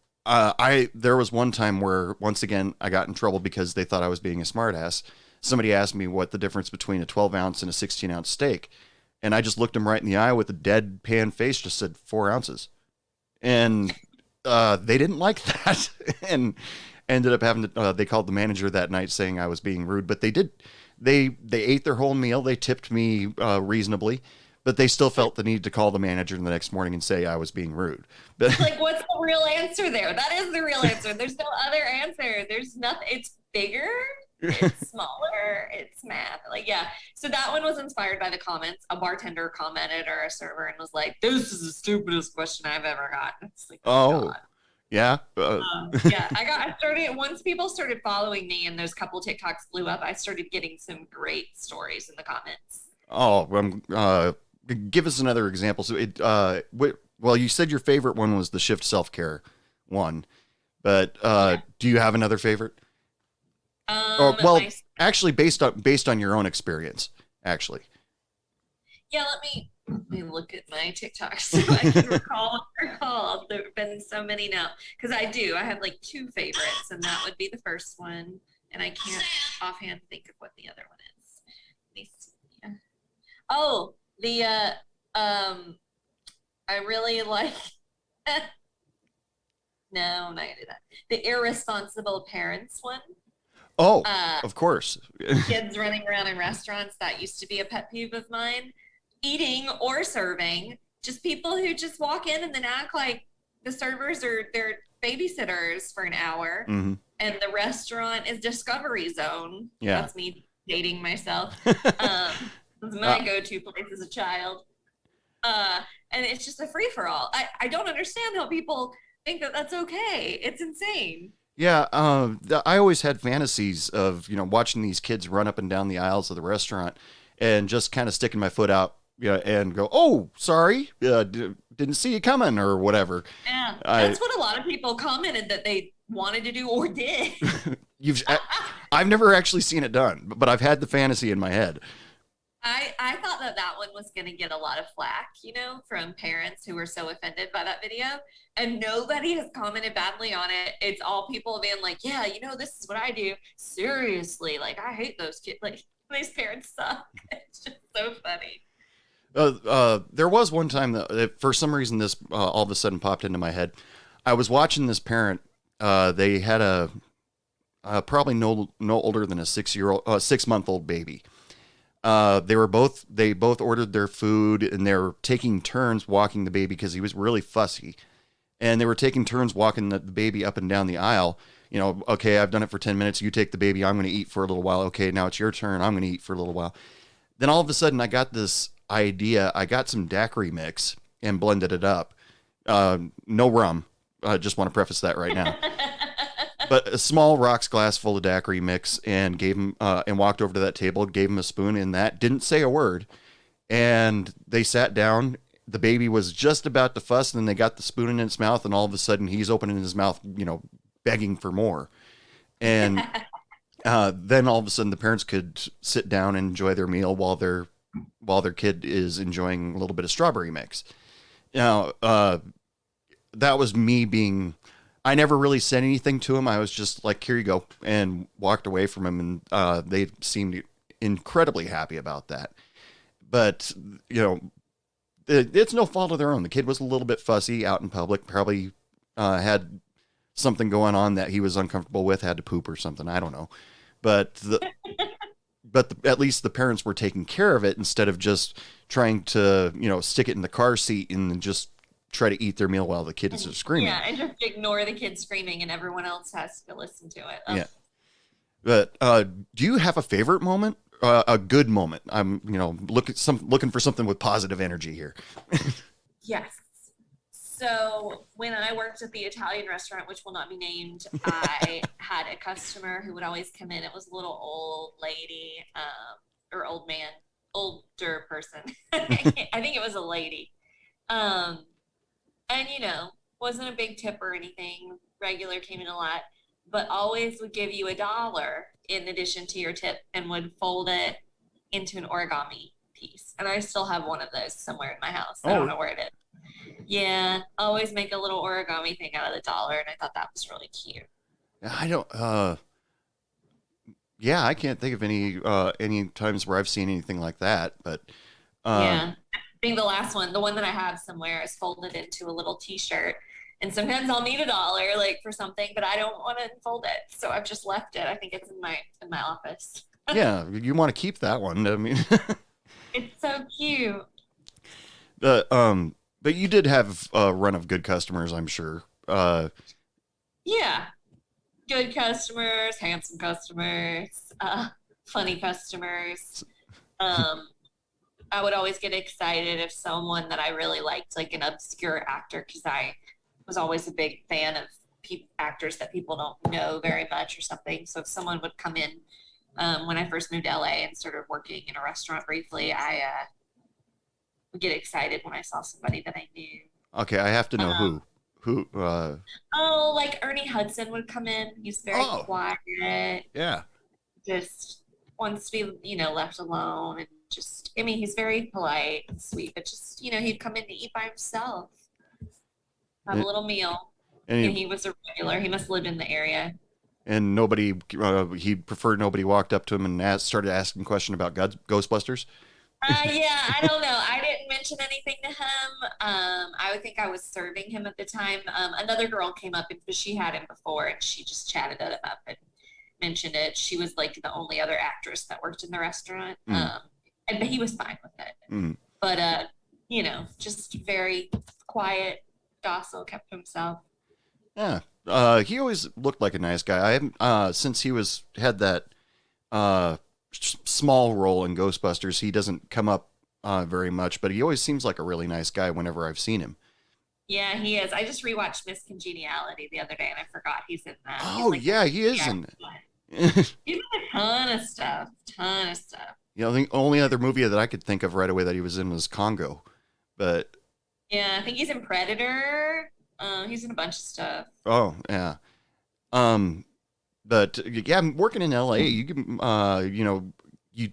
there was one time where, once again, I got in trouble because they thought I was being a smartass. Somebody asked me what the difference between a 12 ounce and a 16 ounce steak. And I just looked them right in the eye with a deadpan face, just said 4 ounces. And they didn't like that. And ended up having to, they called the manager that night saying I was being rude, but they ate their whole meal. They tipped me reasonably, But they still felt the need to call the manager the next morning and say I was being rude. But Like, what's the real answer there? That is the real answer. There's no other answer. There's nothing. It's bigger, it's smaller, it's math. Like, yeah. So that one was inspired by the comments. A bartender commented or a server and was like, "This is the stupidest question I've ever gotten." It's like, oh, God. yeah. Yeah, I started once people started following me and those couple TikToks blew up. I started getting some great stories in the comments. Oh, give us another example. So well, you said your favorite one was the shift self-care one, but do you have another favorite? Well, actually, based on your own experience, actually. Yeah, let me look at my TikToks so I can recall. There have been so many now because I have like two favorites, and that would be the first one, and I can't offhand think of what the other one is. Let me see. Oh, I really like. No, I'm not gonna do that. The irresponsible parents one. Oh, of course. Kids running around in restaurants, that used to be a pet peeve of mine. Eating or serving, just people who just walk in and then act like the servers are their babysitters for an hour, Mm-hmm. and the restaurant is Discovery Zone. Yeah. That's me dating myself. It was my go-to place as a child. And it's just a free-for-all. I don't understand how people think that that's okay. It's insane. Yeah, I always had fantasies of, watching these kids run up and down the aisles of the restaurant and just kind of sticking my foot out, and go, "Oh, sorry, didn't see you coming," or whatever. Yeah, that's what a lot of people commented that they wanted to do or did. I've never actually seen it done, but I've had the fantasy in my head. I thought that one was going to get a lot of flack, from parents who were so offended by that video. And nobody has commented badly on it. It's all people being like, yeah, this is what I do. Seriously, like, I hate those kids. Like, these parents suck. It's just so funny. There was one time that, for some reason, this all of a sudden popped into my head. I was watching this parent. They had a probably no older than a 6-month-old baby. They both ordered their food, and they were taking turns walking the baby because he was really fussy, and they were taking turns walking the baby up and down the aisle. Okay, I've done it for 10 minutes. You take the baby. I'm going to eat for a little while. Okay, now it's your turn. I'm going to eat for a little while. Then all of a sudden, I got this idea. I got some daiquiri mix and blended it up. No rum. I just want to preface that right now. But a small rocks glass full of daiquiri mix, and gave him and walked over to that table, gave him a spoon in that, didn't say a word. And they sat down. The baby was just about to fuss, and then they got the spoon in its mouth, and all of a sudden he's opening his mouth, begging for more. And then all of a sudden the parents could sit down and enjoy their meal while their kid is enjoying a little bit of strawberry mix. Now, that was me being... I never really said anything to him. I was just like, "Here you go," and walked away from him. And they seemed incredibly happy about that. But, it's no fault of their own. The kid was a little bit fussy out in public, probably had something going on that he was uncomfortable with, had to poop or something. I don't know. But at least the parents were taking care of it instead of just trying to, stick it in the car seat and just try to eat their meal while the kid is screaming. Yeah, and just ignore the kid screaming, and everyone else has to listen to it. Yeah. But do you have a favorite moment? A good moment? I'm, looking for something with positive energy here. Yes. So when I worked at the Italian restaurant, which will not be named, I had a customer who would always come in. It was a little old lady, or old man, older person. I think it was a lady. And, wasn't a big tip or anything. Regular came in a lot, but always would give you $1 in addition to your tip and would fold it into an origami piece. And I still have one of those somewhere in my house. I don't know where it is. Yeah, always make a little origami thing out of the dollar, and I thought that was really cute. I don't, yeah, I can't think of any times where I've seen anything like that, but yeah. I think the last one, the one that I have somewhere, is folded into a little T-shirt. And sometimes I'll need $1 like for something, but I don't want to fold it, so I've just left it. I think it's in my office. Yeah, you want to keep that one. I mean, it's so cute. But you did have a run of good customers, I'm sure. Yeah, good customers, handsome customers, funny customers. Um, I would always get excited if someone that I really liked, like an obscure actor, because I was always a big fan of actors that people don't know very much or something. So if someone would come in when I first moved to LA and started working in a restaurant briefly, I would get excited when I saw somebody that I knew. Okay, I have to know Um, who. Who? oh, like Ernie Hudson would come in. He's very Oh, quiet, yeah. just wants to be, left alone and just, I mean, he's very polite and sweet, but just, he'd come in to eat by himself, have a And, little meal. and And he, he was a regular. He must have lived in the area. and nobody. He preferred nobody walked up to him and started asking question about Ghostbusters. Yeah, I don't know. I didn't mention anything to him. I would think I was serving him at the time. Another girl came up and she had him before, and she just chatted it up and mentioned it. She was like the only other actress that worked in the restaurant, Mm. but he was fine with it. Mm. But just very quiet, docile, kept to himself. Yeah. He always looked like a nice guy. I haven't since he had that small role in Ghostbusters. He doesn't come up very much, but he always seems like a really nice guy whenever I've seen him. Yeah, he is. I just rewatched Miss Congeniality the other day, and I forgot he's in that. Oh Like yeah, he is yeah, in he's in a ton of stuff. Ton of stuff. the only other movie that I could think of right away that he was in was Congo, but Yeah, I think he's in Predator. He's in a bunch of stuff. oh yeah, um, but yeah, I'm working in LA. You can, you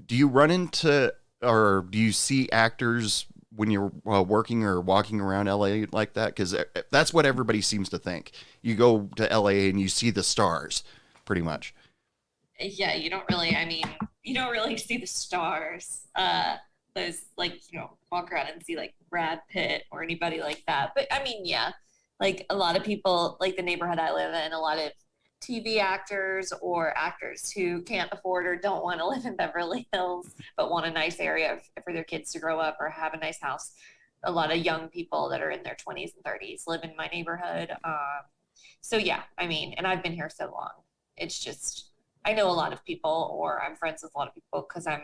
do you run into or do you see actors when you're working or walking around LA like that? Because that's what everybody seems to think. You go to LA and you see the stars, pretty much. Yeah, you don't really see the stars. Those walk around and see like Brad Pitt or anybody like that. But I mean, yeah, like a lot of people, like the neighborhood I live in, a lot of TV actors or actors who can't afford or don't want to live in Beverly Hills, but want a nice area for their kids to grow up or have a nice house. A lot of young people that are in their 20s and 30s live in my neighborhood. So yeah, I mean, and I've been here so long. It's just, I know a lot of people, or I'm friends with a lot of people because I've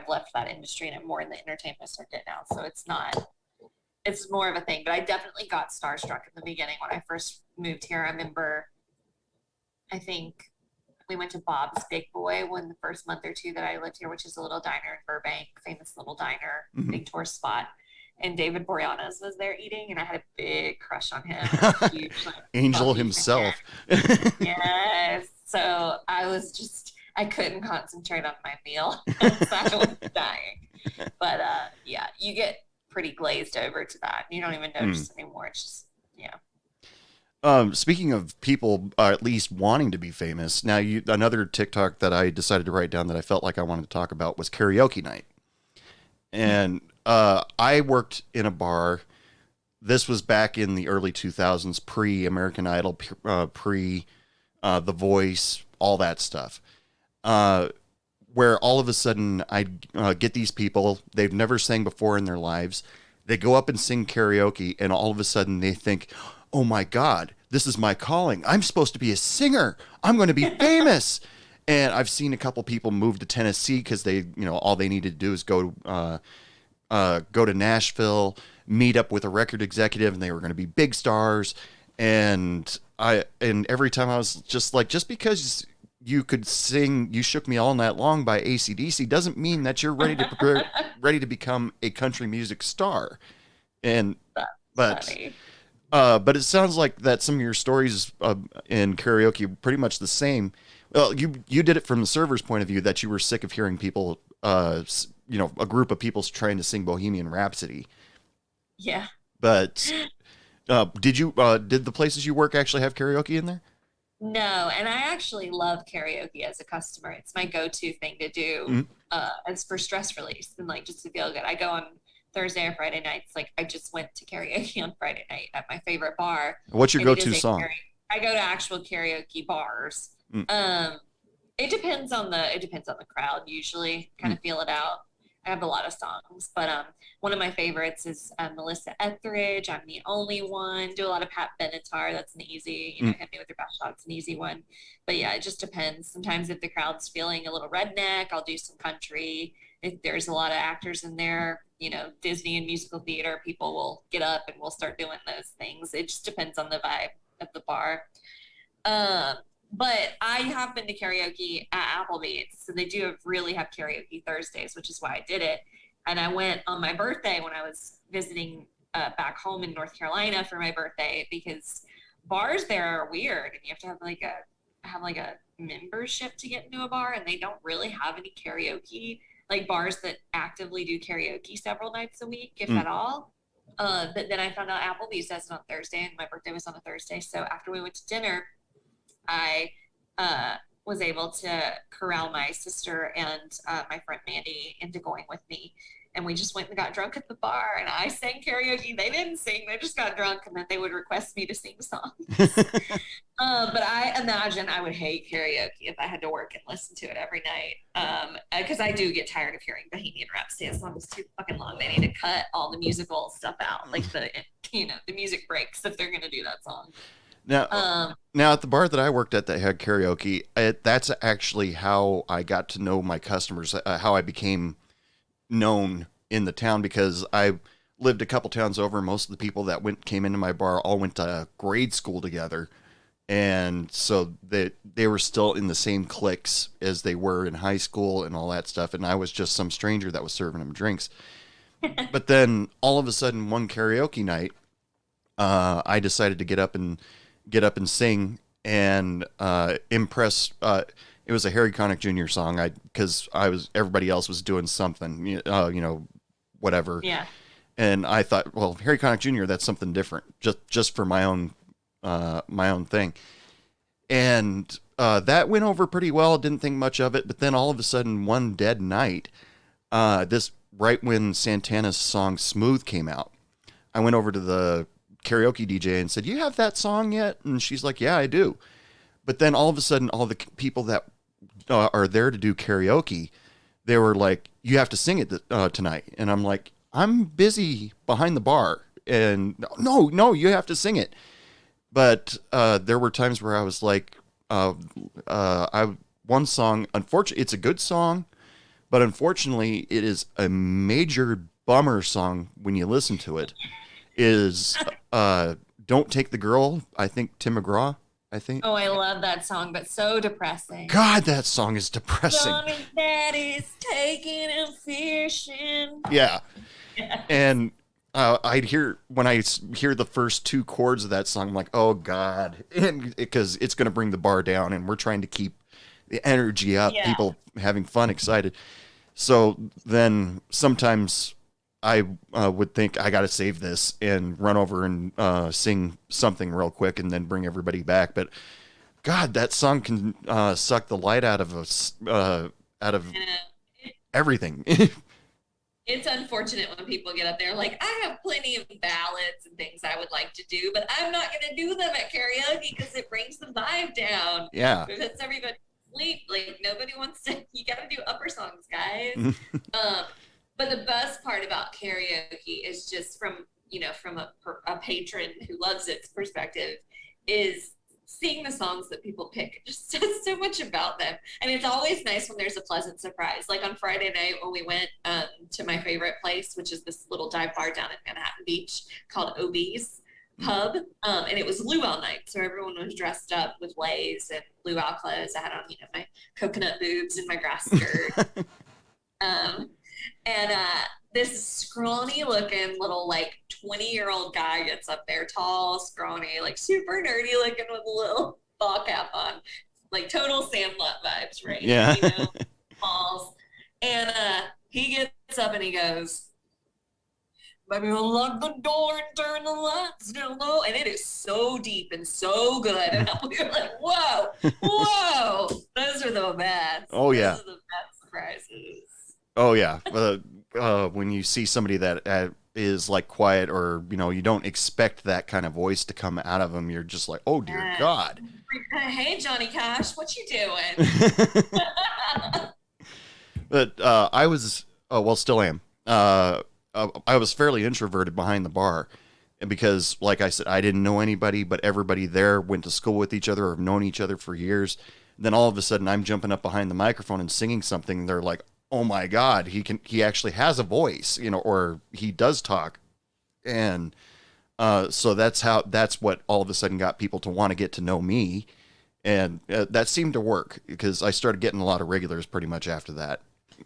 left that industry and I'm more in the entertainment circuit now. So it's more of a thing. But I definitely got starstruck in the beginning when I first moved here. I remember, I think we went to Bob's Big Boy when the first month or two that I lived here, which is a little diner in Burbank, famous little diner, Mhm. big tourist spot. And David Boreanaz was there eating, and I had a big crush on him. Huge, Angel Buffy himself. fan. Yes. So I couldn't concentrate on my meal. So I was dying. But yeah, you get pretty glazed over to that. You don't even notice anymore. It's just, yeah. Speaking of people at least wanting to be famous, now another TikTok that I decided to write down that I felt like I wanted to talk about was karaoke night. And I worked in a bar. This was back in the early 2000s, pre-American Idol, pre The Voice, all that stuff. Where all of a sudden I get these people, they've never sang before in their lives. They go up and sing karaoke, and all of a sudden they think, oh my God, this is my calling. I'm supposed to be a singer. I'm going to be famous. And I've seen a couple people move to Tennessee because they, all they needed to do is go to Nashville, meet up with a record executive, and they were going to be big stars. And every time I was just like, just because you could sing "You Shook Me All Night Long" by AC/DC doesn't mean that you're ready to become a country music star. And That's funny. but it sounds like that some of your stories in karaoke are pretty much the same. Well, you did it from the server's point of view, that you were sick of hearing people, a group of people trying to sing Bohemian Rhapsody. Yeah. But did the places you work actually have karaoke in there? No, and I actually love karaoke as a customer. It's my go-to thing to do as for stress release and like just to feel good. I go on Thursday or Friday nights. Like I just went to karaoke on Friday night at my favorite bar. What's your And it go-to is a song? I go to actual karaoke bars. It depends on the crowd usually. Kind of feel it out. I have a lot of songs, but one of my favorites is Melissa Etheridge. I'm the only one. Do a lot of Pat Benatar. That's an easy, Mm. hit me with your best shot's an easy one. But yeah, it just depends. Sometimes if the crowd's feeling a little redneck, I'll do some country. If there's a lot of actors in there, Disney and musical theater, people will get up and we'll start doing those things. It just depends on the vibe of the bar. Um, but I have been to karaoke at Applebee's, so they really have karaoke Thursdays, which is why I did it. And I went on my birthday when I was visiting back home in North Carolina for my birthday, because bars there are weird, and you have to have like a membership to get into a bar, and they don't really have any karaoke, like bars that actively do karaoke several nights a week, if at all. But then I found out Applebee's does it on Thursday, and my birthday was on a Thursday. So after we went to dinner, I was able to corral my sister and my friend Mandy into going with me. And we just went and got drunk at the bar, and I sang karaoke. They didn't sing, they just got drunk, and then they would request me to sing songs. But I imagine I would hate karaoke if I had to work and listen to it every night. Because I do get tired of hearing Bohemian Rhapsody. That song is too fucking long. They need to cut all the musical stuff out, like the music breaks if they're gonna do that song. Now at the bar that I worked at that had karaoke, that's actually how I got to know my customers, how I became known in the town, because I lived a couple towns over. Most of the people that came into my bar all went to grade school together. And so they were still in the same cliques as they were in high school and all that stuff. And I was just some stranger that was serving them drinks. But then all of a sudden, one karaoke night, I decided to get up and sing and impress. It was a Harry Connick Jr. song. Because everybody else was doing something, whatever. Yeah. And I thought, well, Harry Connick Jr., that's something different, just for my own thing. And that went over pretty well. Didn't think much of it. But then all of a sudden, one dead night, right when Santana's song "Smooth" came out, I went over to the karaoke DJ and said, "You have that song yet?" And she's like, "Yeah, I do." But then all of a sudden, all the people that are there to do karaoke, they were like, "You have to sing it tonight." And I'm like, "I'm busy behind the bar." And no, you have to sing it. But there were times where I was like, one song, unfortunately, it's a good song, but unfortunately, it is a major bummer song when you listen to it, is Don't Take the Girl, I think, Tim McGraw, I think. Oh, I love that song, but so depressing. God, that song is depressing. Johnny Daddy's taking him fishing. Yeah. And when I hear the first two chords of that song, I'm like, oh God, and because it's going to bring the bar down, and we're trying to keep the energy up, people having fun, excited. So then sometimes I would think I got to save this and run over and sing something real quick and then bring everybody back. But God, that song can suck the light out of us, out of everything. It's unfortunate when people get up there like, I have plenty of ballads and things I would like to do, but I'm not going to do them at karaoke because it brings the vibe down. Yeah. It puts everybody to sleep. Like, nobody wants to, you got to do upper songs, guys. But the best part about karaoke is just from a patron who loves its perspective, is seeing the songs that people pick. It just says so much about them. And it's always nice when there's a pleasant surprise. Like on Friday night when we went to my favorite place, which is this little dive bar down in Manhattan Beach called Obie's Pub. And it was luau night. So everyone was dressed up with leis and luau clothes. I had on, my coconut boobs and my grass skirt. This scrawny looking little 20-year-old guy gets up there, tall, scrawny, super nerdy looking with a little ball cap on, total Sandlot vibes, right? Yeah. Balls. And he gets up and he goes, "Baby, unlock the door and turn the lights down low." And it is so deep and so good. And we were like, whoa, those are the best. Oh, yeah. Those are the best surprises. Oh yeah, when you see somebody that is quiet, or you don't expect that kind of voice to come out of them, you're just like, oh dear God. Hey Johnny Cash, what you doing? But I was well, still am. I was fairly introverted behind the bar, and because, like I said, I didn't know anybody, but everybody there went to school with each other or have known each other for years. Then all of a sudden, I'm jumping up behind the microphone and singing something. And they're like, "Oh my God, he actually has a voice, or he does talk." And so that's what all of a sudden got people to want to get to know me, and that seemed to work because I started getting a lot of regulars pretty much after that.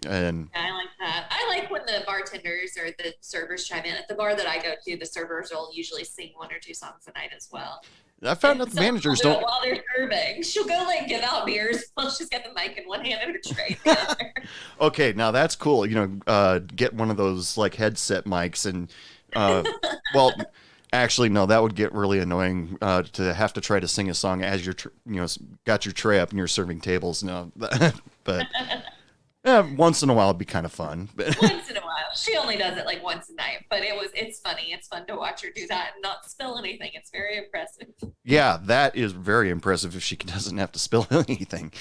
And Yeah, I like that. I like when the bartenders or the servers chime in. At the bar that I go to, the servers will usually sing 1 or 2 songs a night as well. I found And out the managers she'll do don't. it while they're serving. She'll go like give out beers while she's got the mic in one hand and her tray in the other. Okay, now that's cool. Get one of those like headset mics and, well, actually, no, that would get really annoying to have to try to sing a song as you're, got your tray up and you're serving tables. No, but once in a while it'd be kind of fun. But Once in a while. She only does it like once a night, but it's funny. It's fun to watch her do that and not spill anything. It's very impressive. yeah, that is very impressive if she doesn't have to spill anything.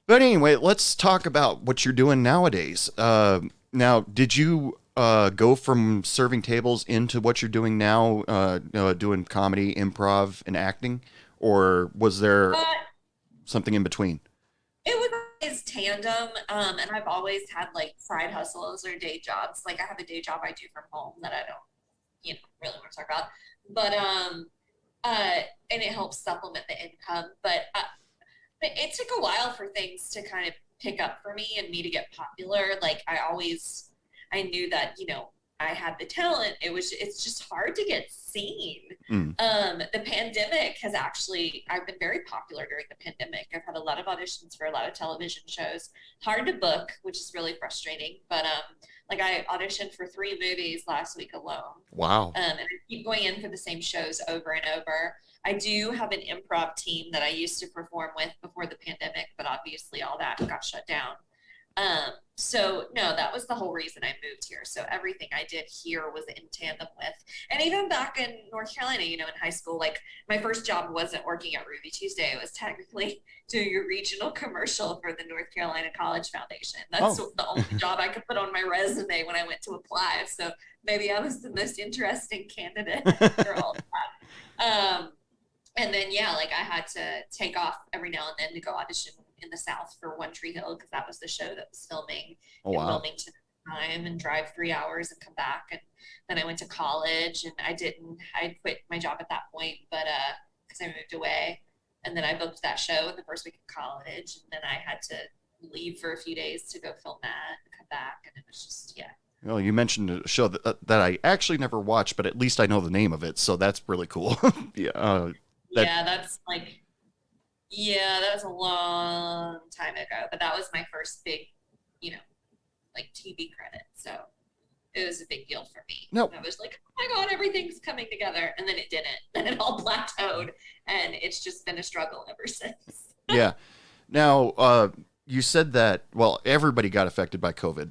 But anyway, let's talk about what you're doing nowadays. Now, did you go from serving tables into what you're doing now, doing comedy, improv, and acting? Or was there something in between? It was always tandem, and I've always had like side hustles or day jobs. Like I have a day job I do from home that I don't, really want to talk about. But and it helps supplement the income. But it took a while for things to kind of pick up for me and me to get popular. Like I knew that, I had the talent. It's just hard to get seen. The pandemic I've been very popular during the pandemic. I've had a lot of auditions for a lot of television shows, hard to book, which is really frustrating. But like I auditioned for 3 movies last week alone. Wow. And I keep going in for the same shows over and over. I do have an improv team that I used to perform with before the pandemic, but obviously all that got shut down. So no, that was the whole reason I moved here. So everything I did here was in tandem with, and even back in North Carolina, in high school, like my first job wasn't working at Ruby Tuesday. It was technically doing a regional commercial for the North Carolina College Foundation. That's the only job I could put on my resume when I went to apply. So maybe I was the most interesting candidate for all that. And then, like I had to take off every now and then to go audition in the South for One Tree Hill because that was the show that was filming in Wilmington at the time, and drive 3 hours and come back. And then I went to college, and I quit my job at that point, but because I moved away. And then I booked that show in the first week of college, and then I had to leave for a few days to go film that and come back, and it was just Well, you mentioned a show that I actually never watched, but at least I know the name of it, so that's really cool. That was a long time ago, but that was my first big, like TV credit. So it was a big deal for me. No. I was like, oh my God, everything's coming together. And then it didn't. And it all plateaued. And it's just been a struggle ever since. Yeah. Now, you said that, well, everybody got affected by COVID.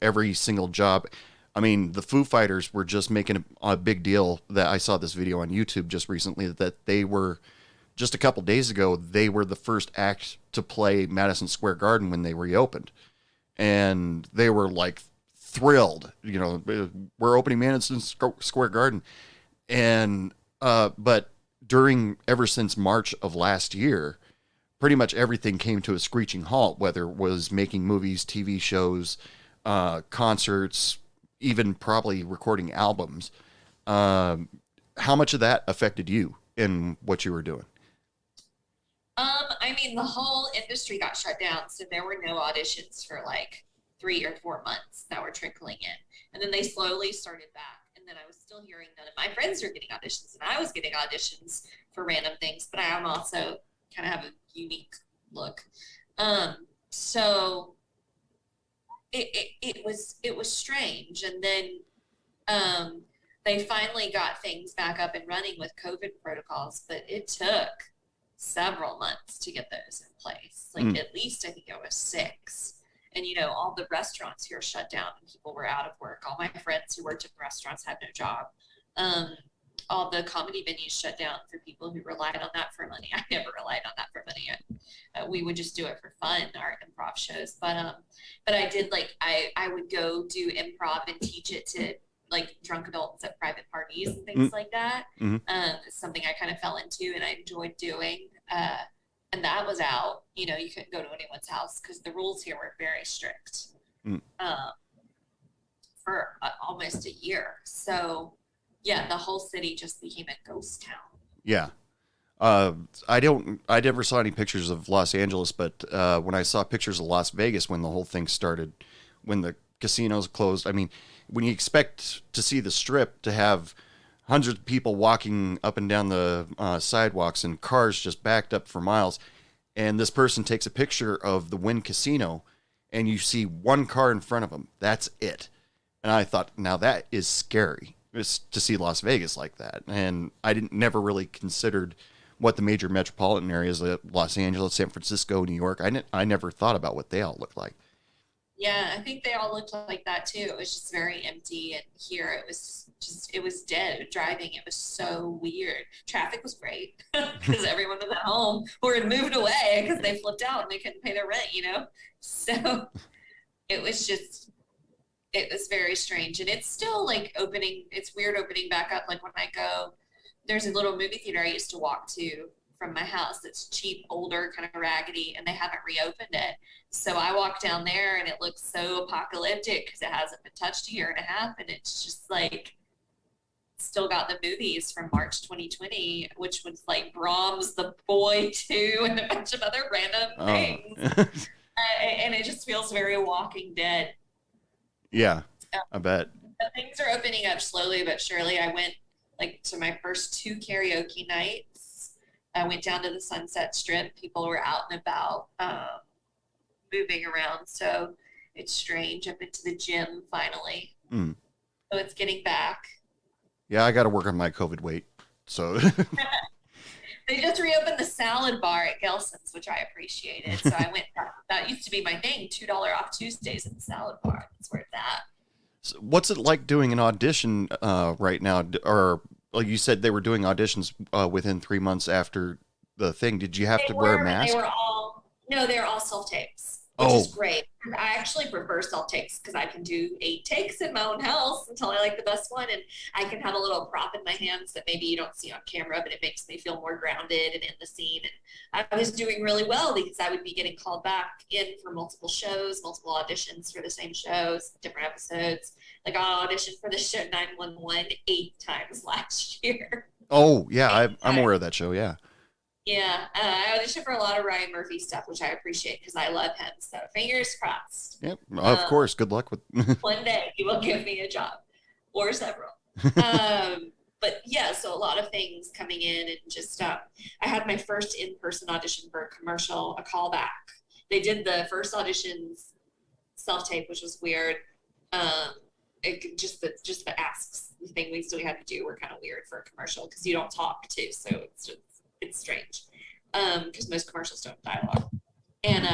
Every single job. I mean, the Foo Fighters were just making a big deal that I saw this video on YouTube just recently that they were, just a couple days ago, they were the first act to play Madison Square Garden when they reopened. And they were like thrilled, we're opening Madison Square Garden. And, but ever since March of last year, pretty much everything came to a screeching halt, whether it was making movies, TV shows, concerts, even probably recording albums. How much of that affected you in what you were doing? I mean, the whole industry got shut down, so there were no auditions for like 3 or 4 months that were trickling in. And then they slowly started back. And then I was still hearing none of my friends were getting auditions, and I was getting auditions for random things, but I am also kind of have a unique look. So it was strange. And then they finally got things back up and running with COVID protocols, but it took several months to get those in place. Like at least I think it was 6. And all the restaurants here shut down and people were out of work. All my friends who worked in restaurants had no job. all the comedy venues shut down for people who relied on that for money. I never relied on that for money. We would just do it for fun, our improv shows. But I did like I would go do improv and teach it to like drunk adults at private parties and things like that. It's something I kind of fell into and I enjoyed doing. And that was out. You know, you couldn't go to anyone's house because the rules here were very strict for almost a year. So yeah, the whole city just became a ghost town. Yeah. I never saw any pictures of Los Angeles, but when I saw pictures of Las Vegas when the whole thing started, when the casinos closed, I mean, when you expect to see the Strip to have hundreds of people walking up and down the sidewalks and cars just backed up for miles, and this person takes a picture of the Wynn Casino, and you see one car in front of them. That's it. And I thought, now that is scary, just to see Las Vegas like that. And I never really considered what the major metropolitan areas, Los Angeles, San Francisco, New York, I never thought about what they all look like. Yeah, I think they all looked like that too. It was just very empty, and here it was dead. Driving, it was so weird. Traffic was great because everyone was at home or had moved away because they flipped out and they couldn't pay their rent, you know? So it was very strange, and it's still like opening. It's weird opening back up. Like when I go, there's a little movie theater I used to walk to from my house that's cheap, older, kind of raggedy, and they haven't reopened it. So I walk down there and it looks so apocalyptic because it hasn't been touched a year and a half, and it's just like still got the movies from March 2020, which was like Brahms, The Boy 2, and a bunch of other random things. And it just feels very Walking Dead. Yeah, I bet. Things are opening up slowly but surely. I went like to my first 2 karaoke nights. I went down to the Sunset Strip. People were out and about, moving around. So it's strange. I've been to the gym finally. So it's getting back. Yeah, I got to work on my COVID weight. So they just reopened the salad bar at Gelson's, which I appreciated. So I went, that used to be my thing, $2 off Tuesdays at the salad bar. That's where it's at. So what's it like doing an audition right now? Or like you said, they were doing auditions within 3 months after the thing. Did you have to wear a mask? They were all self-tapes, which is great. I actually prefer self-tapes because I can do 8 takes in my own house until I like the best one. And I can have a little prop in my hands that maybe you don't see on camera, but it makes me feel more grounded and in the scene. And I was doing really well because I would be getting called back in for multiple shows, multiple auditions for the same shows, different episodes. Like I auditioned for the show 911 8 times last year. Oh, yeah, I'm aware of that show, yeah. Yeah, I auditioned for a lot of Ryan Murphy stuff, which I appreciate because I love him. So fingers crossed. Yep, of course. Good luck with. One day he will give me a job, or several. But yeah, so a lot of things coming in, and just I had my first in-person audition for a commercial, a callback. They did the first auditions self-tape, which was weird. Just the asks, the thing we had to do were kind of weird for a commercial because you don't talk too, so it's strange because most commercials don't have dialogue. And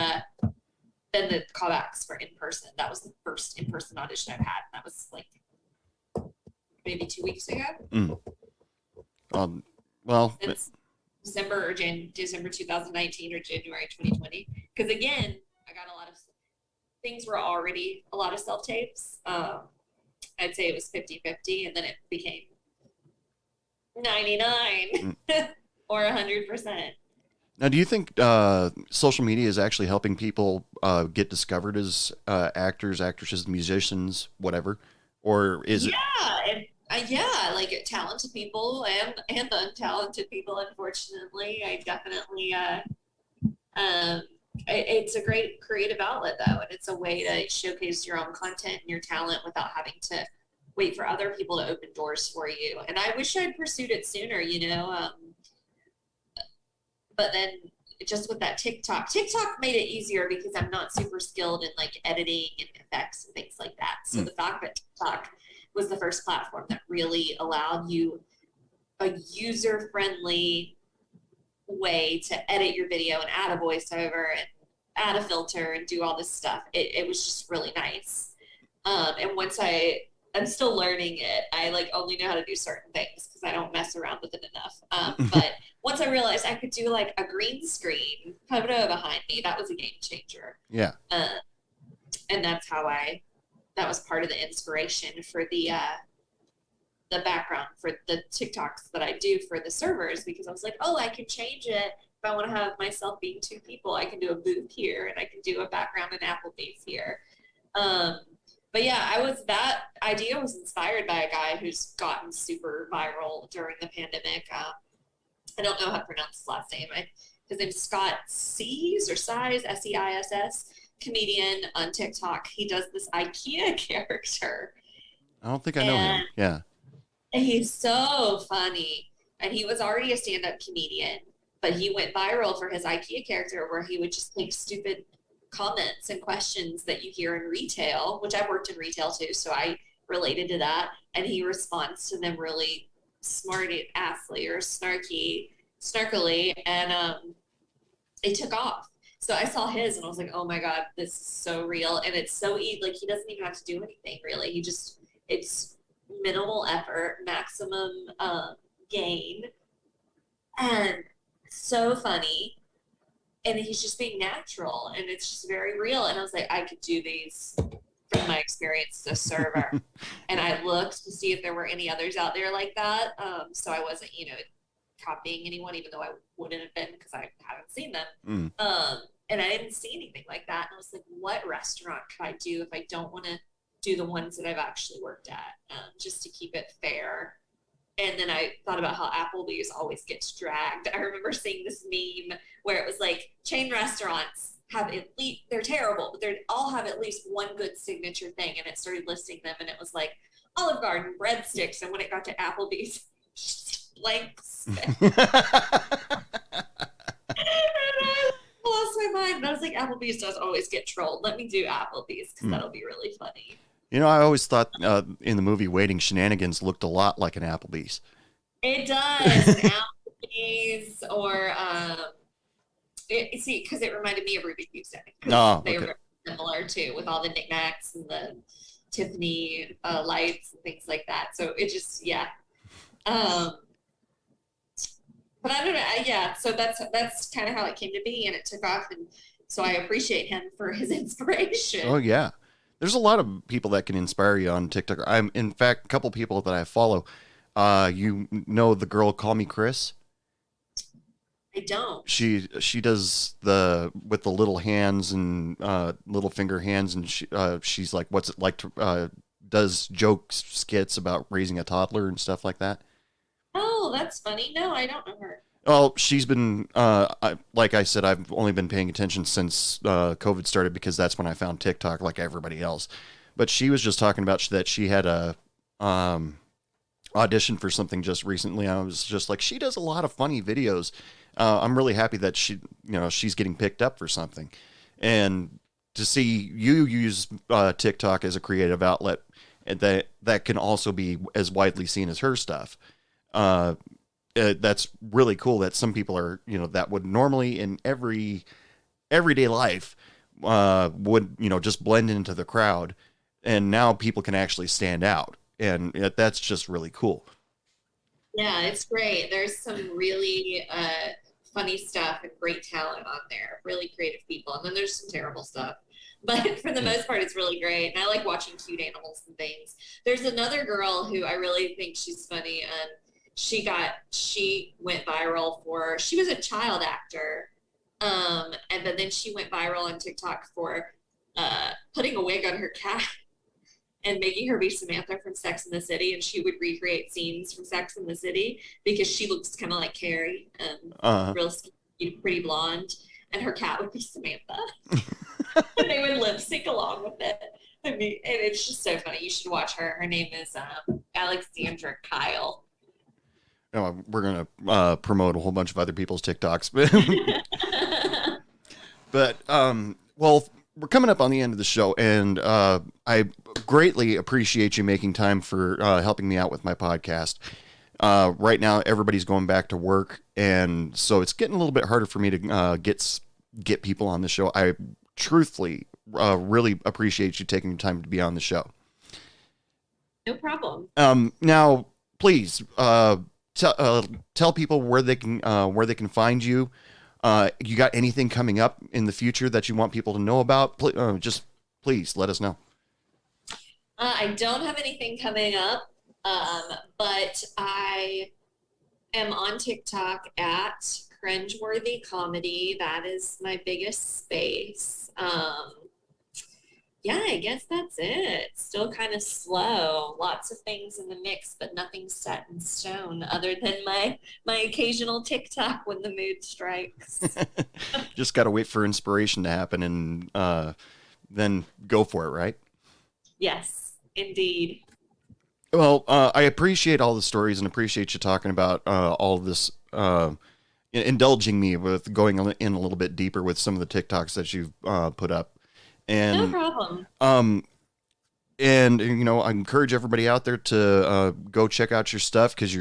then the callbacks for in-person. That was the first in-person audition I've had. And that was like maybe 2 weeks ago. Well, it's December 2019 or January 2020. Because again, I got a lot of things were already a lot of self-tapes. I'd say it was 50-50, and then it became 99 or 100%. Now, do you think social media is actually helping people get discovered as actors, actresses, musicians, whatever? Or is it? Yeah, like talented people and untalented people, unfortunately. I definitely, it's a great creative outlet, though, and it's a way to showcase your own content and your talent without having to wait for other people to open doors for you. And I wish I'd pursued it sooner, but then just with that TikTok made it easier because I'm not super skilled in like editing and effects and things like that. So the fact that TikTok was the first platform that really allowed you a user-friendly way to edit your video and add a voiceover and add a filter and do all this stuff. It was just really nice. And once I I'm still learning it. I like only know how to do certain things because I don't mess around with it enough. But once I realized I could do like a green screen photo behind me, that was a game changer. Yeah. And that was part of the inspiration for the background for the TikToks that I do for the servers, because I was like, oh, I can change it. If I want to have myself being two people, I can do a booth here and I can do a background in Applebee's here. But yeah, that idea was inspired by a guy who's gotten super viral during the pandemic. I don't know how to pronounce his last name. His name's Scott Sees or Size, Seiss, comedian on TikTok. He does this IKEA character. I don't think I know him. Yeah. And he's so funny. And he was already a stand-up comedian, but he went viral for his IKEA character where he would just make stupid comments and questions that you hear in retail, which I've worked in retail too, so I related to that. And he responds to them really smarty-assly or snarkily, and it took off. So I saw his and I was like, oh my God, this is so real. And it's so easy. Like, he doesn't even have to do anything really. It's minimal effort, maximum gain, and so funny. And he's just being natural, and it's just very real. And I was like, I could do these from my experience as a server. And I looked to see if there were any others out there like that. So I wasn't, copying anyone, even though I wouldn't have been because I haven't seen them. And I didn't see anything like that. And I was like, what restaurant could I do if I don't want to do the ones that I've actually worked at, just to keep it fair? And then I thought about how Applebee's always gets dragged. I remember seeing this meme where it was like, chain restaurants have at least, they're terrible, but they all have at least one good signature thing. And it started listing them, and it was like Olive Garden, breadsticks. And when it got to Applebee's, just blank spit. And I lost my mind. And I was like, Applebee's does always get trolled. Let me do Applebee's because that'll be really funny. I always thought in the movie Waiting Shenanigans looked a lot like an Applebee's. It does. An Applebee's or, because it reminded me of Ruby Tuesday. Oh, they okay. were similar too, with all the knickknacks and the Tiffany lights and things like that. So it just, yeah. But I don't know. Yeah. So that's kind of how it came to be, and it took off. And so I appreciate him for his inspiration. Oh, yeah. There's a lot of people that can inspire you on TikTok. In fact, a couple people that I follow, the girl Call Me Chris? I don't. She does with the little hands and little finger hands, and she's like, what's it like to does jokes, skits about raising a toddler and stuff like that. Oh, that's funny. No, I don't know her. Well, she's been, like I said, I've only been paying attention since COVID started, because that's when I found TikTok like everybody else. But she was just talking about that she had a audition for something just recently. I was just like, she does a lot of funny videos. I'm really happy that she's getting picked up for something. And to see you use TikTok as a creative outlet, and that can also be as widely seen as her stuff. That's really cool that some people are, that would normally in everyday life would, just blend into the crowd. And now people can actually stand out. And that's just really cool. Yeah, it's great. There's some really funny stuff and great talent on there. Really creative people. And then there's some terrible stuff. But for the most part, it's really great. And I like watching cute animals and things. There's another girl who I really think she's funny. And she went viral she was a child actor. But then she went viral on TikTok for putting a wig on her cat and making her be Samantha from Sex and the City. And she would recreate scenes from Sex and the City because she looks kind of like Carrie, real skinny, pretty blonde. And her cat would be Samantha. And they would lip sync along with it. I mean, and it's just so funny. You should watch her. Her name is Alexandra Kyle. We're going to promote a whole bunch of other people's TikToks. But, well, we're coming up on the end of the show, and I greatly appreciate you making time for helping me out with my podcast. Right now, everybody's going back to work, and so it's getting a little bit harder for me to get people on the show. I truthfully really appreciate you taking the time to be on the show. No problem. Now, please, tell people where they can find you. You got anything coming up in the future that you want people to know about? Just please let us know. I don't have anything coming up, but I am on TikTok at cringeworthy comedy. That is my biggest space. Yeah, I guess that's it. Still kind of slow. Lots of things in the mix, but nothing set in stone other than my occasional TikTok when the mood strikes. Just got to wait for inspiration to happen and then go for it, right? Yes, indeed. Well, I appreciate all the stories and appreciate you talking about all of this, indulging me with going in a little bit deeper with some of the TikToks that you've put up. No And problem. and I encourage everybody out there to go check out your stuff because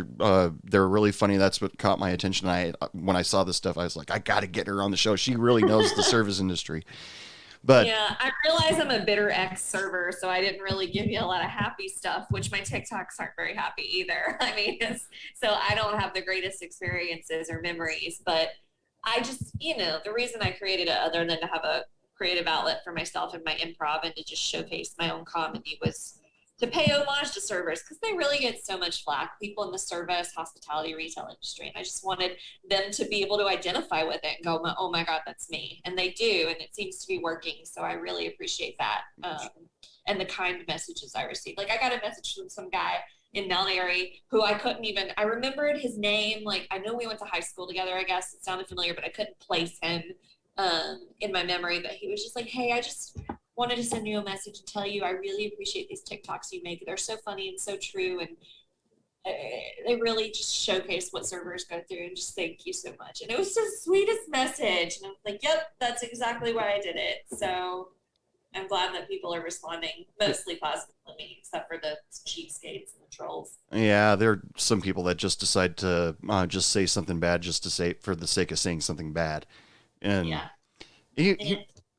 they're really funny. That's what caught my attention. When I saw this stuff, I was like, I got to get her on the show. She really knows the service industry. But yeah, I realize I'm a bitter ex-server, so I didn't really give you a lot of happy stuff, which my TikToks aren't very happy either. I mean, so I don't have the greatest experiences or memories, but I just, the reason I created it other than to have a creative outlet for myself and my improv and to just showcase my own comedy was to pay homage to servers because they really get so much flack, people in the service, hospitality, retail industry. And I just wanted them to be able to identify with it and go, oh my God, that's me. And they do. And it seems to be working. So I really appreciate that. And the kind messages I received. Like I got a message from some guy in Mount Airy who I remembered his name. Like I know we went to high school together, I guess it sounded familiar, but I couldn't place him in my memory. But he was just like, hey, I just wanted to send you a message and tell you I really appreciate these TikToks you make. They're so funny and so true. And they really just showcase what servers go through and just thank you so much. And it was the sweetest message. And I was like, yep, that's exactly why I did it. So I'm glad that people are responding mostly positively, except for the cheapskates and the trolls. yeah, there are some people that just decide to just say something bad just to say for the sake of saying something bad. And Yeah.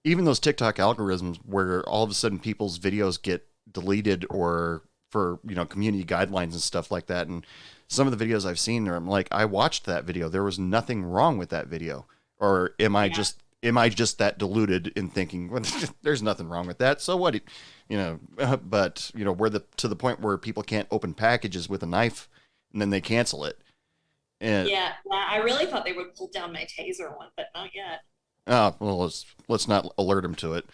even those TikTok algorithms where all of a sudden people's videos get deleted or for, community guidelines and stuff like that. And some of the videos I've seen I'm like, I watched that video. There was nothing wrong with that video. Or am I just that deluded in thinking, well, there's nothing wrong with that. So what, but we're to the point where people can't open packages with a knife and then they cancel it. And Yeah, I really thought they would pull down my taser one, but not yet. well, let's not alert them to it.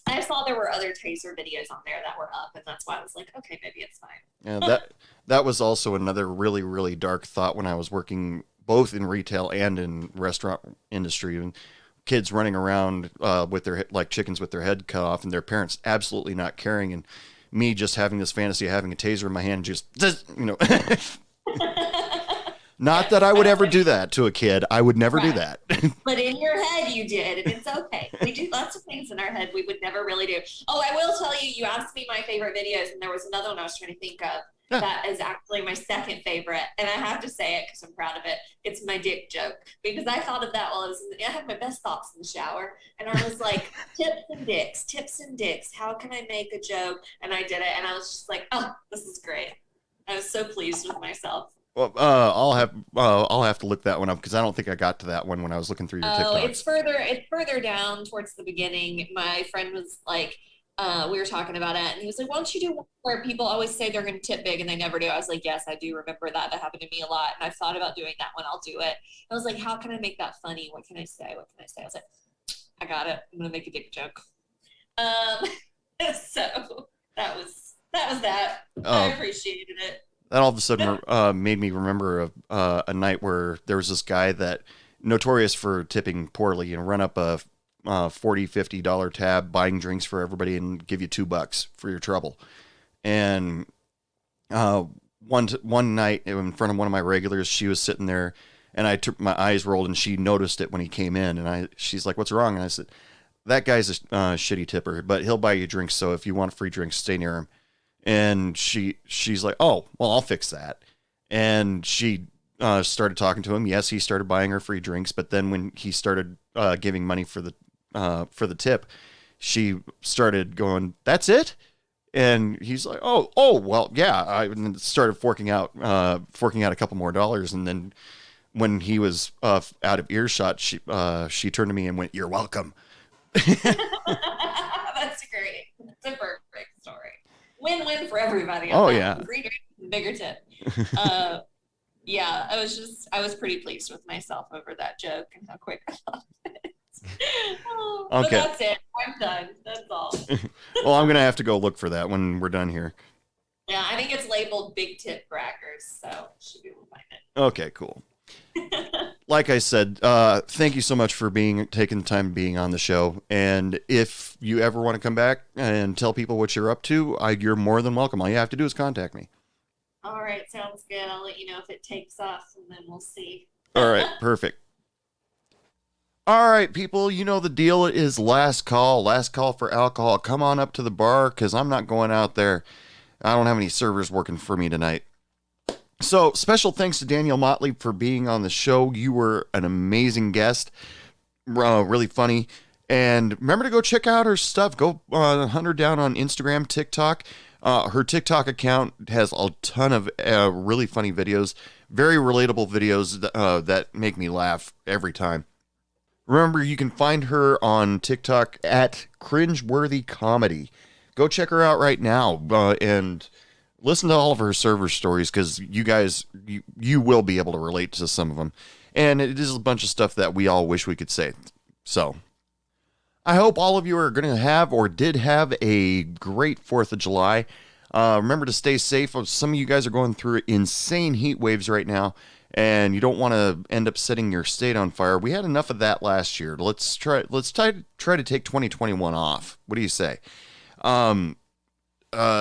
I saw there were other taser videos on there that were up, and that's why I was like, okay, maybe it's fine. Yeah, that was also another really, really dark thought when I was working both in retail and in restaurant industry, and kids running around with their like chickens with their head cut off, and their parents absolutely not caring, and me just having this fantasy of having a taser in my hand, just Not that I would ever do that to a kid. I would never do that. But in your head, you did, and it's okay. We do lots of things in our head we would never really do. Oh, I will tell you, you asked me my favorite videos, and there was another one I was trying to think of that is actually my second favorite, and I have to say it because I'm proud of it. It's my dick joke, because I thought of that while I had my best thoughts in the shower, and I was like, tips and dicks. How can I make a joke? And I did it, and I was just like, oh, this is great. I was so pleased with myself. Well, I'll have to look that one up because I don't think I got to that one when I was looking through your TikToks. Oh, it's further down towards the beginning. My friend was like, we were talking about it, and he was like, why don't you do one where people always say they're going to tip big and they never do? I was like, yes, I do remember that. That happened to me a lot, and I've thought about doing that one. I'll do it. I was like, how can I make that funny? What can I say? I was like, I got it. I'm going to make a dick joke. So that was that. I appreciated it. That all of a sudden made me remember a night where there was this guy that notorious for tipping poorly and run up a $40, $50 tab, buying drinks for everybody and give you $2 for your trouble. And one night in front of one of my regulars, she was sitting there and my eyes rolled and she noticed it when he came in. And she's like, what's wrong? And I said, that guy's a shitty tipper, but he'll buy you drinks. So if you want free drinks, stay near him. And she's like, oh, well, I'll fix that. And she started talking to him. Yes, he started buying her free drinks. But then when he started giving money for the tip, she started going, that's it? And he's like, oh, well, yeah. I and then started forking out a couple more dollars. And then when he was out of earshot, she turned to me and went, "You're welcome." That's great. It's a perfect story. Win-win for everybody. Oh, yeah. Free drink, bigger tip. Yeah, I was pretty pleased with myself over that joke and how quick I thought it. But Okay. that's it. I'm done. That's all. Well, I'm gonna have to go look for that when we're done here. Yeah, I think it's labeled Big Tip Braggers, so should be able to find it. Okay, cool. Like I said, thank you so much for taking the time being on the show. And if you ever want to come back and tell people what you're up to, you're more than welcome. All you have to do is contact me. All right, sounds good. I'll let you know if it takes off, and then we'll see. All right, perfect. All right, people, you know the deal. It is last call for alcohol. Come on up to the bar because I'm not going out there. I don't have any servers working for me tonight. So, special thanks to Danielle Motley for being on the show. You were an amazing guest, really funny. And remember to go check out her stuff. Go hunt her down on Instagram, TikTok. Her TikTok account has a ton of really funny videos, very relatable videos that make me laugh every time. Remember, you can find her on TikTok at Cringeworthy Comedy. Go check her out right now and listen to all of her server stories because you guys, you will be able to relate to some of them. And it is a bunch of stuff that we all wish we could say. So, I hope all of you are going to have or did have a great 4th of July. Remember to stay safe. Some of you guys are going through insane heat waves right now, and you don't want to end up setting your state on fire. We had enough of that last year. Let's try to take 2021 off. What do you say?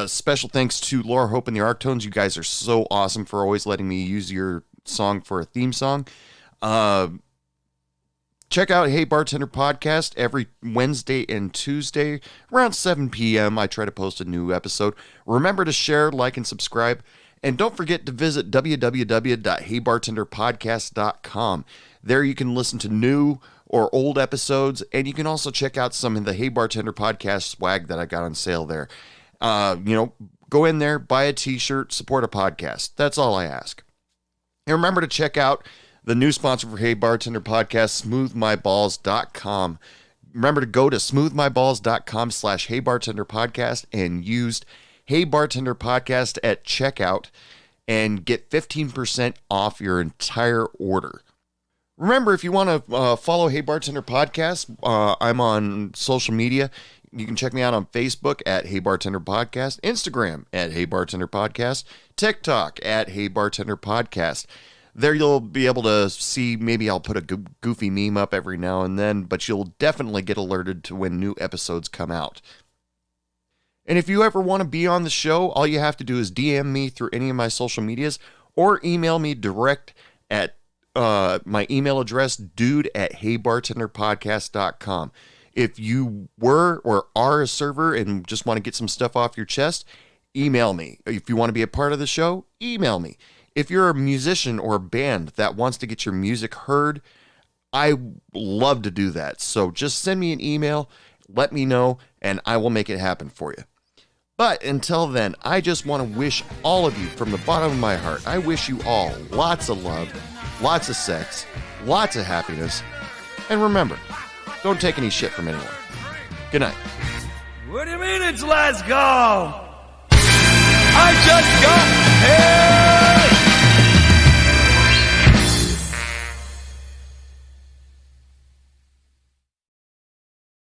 Special thanks to Laura Hope and the Arctones. You guys are so awesome for always letting me use your song for a theme song. Check out Hey Bartender Podcast every Wednesday and Tuesday around 7 p.m. I try to post a new episode. Remember to share, like, and subscribe. And don't forget to visit www.heybartenderpodcast.com. There you can listen to new or old episodes, and you can also check out some of the Hey Bartender Podcast swag that I got on sale there. Go in there, buy a t-shirt, support a podcast. That's all I ask. And remember to check out the new sponsor for Hey Bartender Podcast, smoothmyballs.com. Remember to go to smoothmyballs.com/heybartenderpodcast and use Hey Bartender Podcast at checkout and get 15% off your entire order. Remember, if you want to follow Hey Bartender Podcast, I'm on social media. You can check me out on Facebook at Hey Bartender Podcast, Instagram at Hey Bartender Podcast, TikTok at Hey Bartender Podcast. There you'll be able to see, maybe I'll put a goofy meme up every now and then, but you'll definitely get alerted to when new episodes come out. And if you ever want to be on the show, all you have to do is DM me through any of my social medias or email me direct at my email address, dude@heybartenderpodcast.com. If you were or are a server and just want to get some stuff off your chest, email me. If you want to be a part of the show, email me. If you're a musician or a band that wants to get your music heard, I love to do that. So just send me an email, let me know, and I will make it happen for you. But until then, I just want to wish all of you from the bottom of my heart, I wish you all lots of love, lots of sex, lots of happiness, and remember, don't take any shit from anyone. Good night. What do you mean it's last call? I just got here!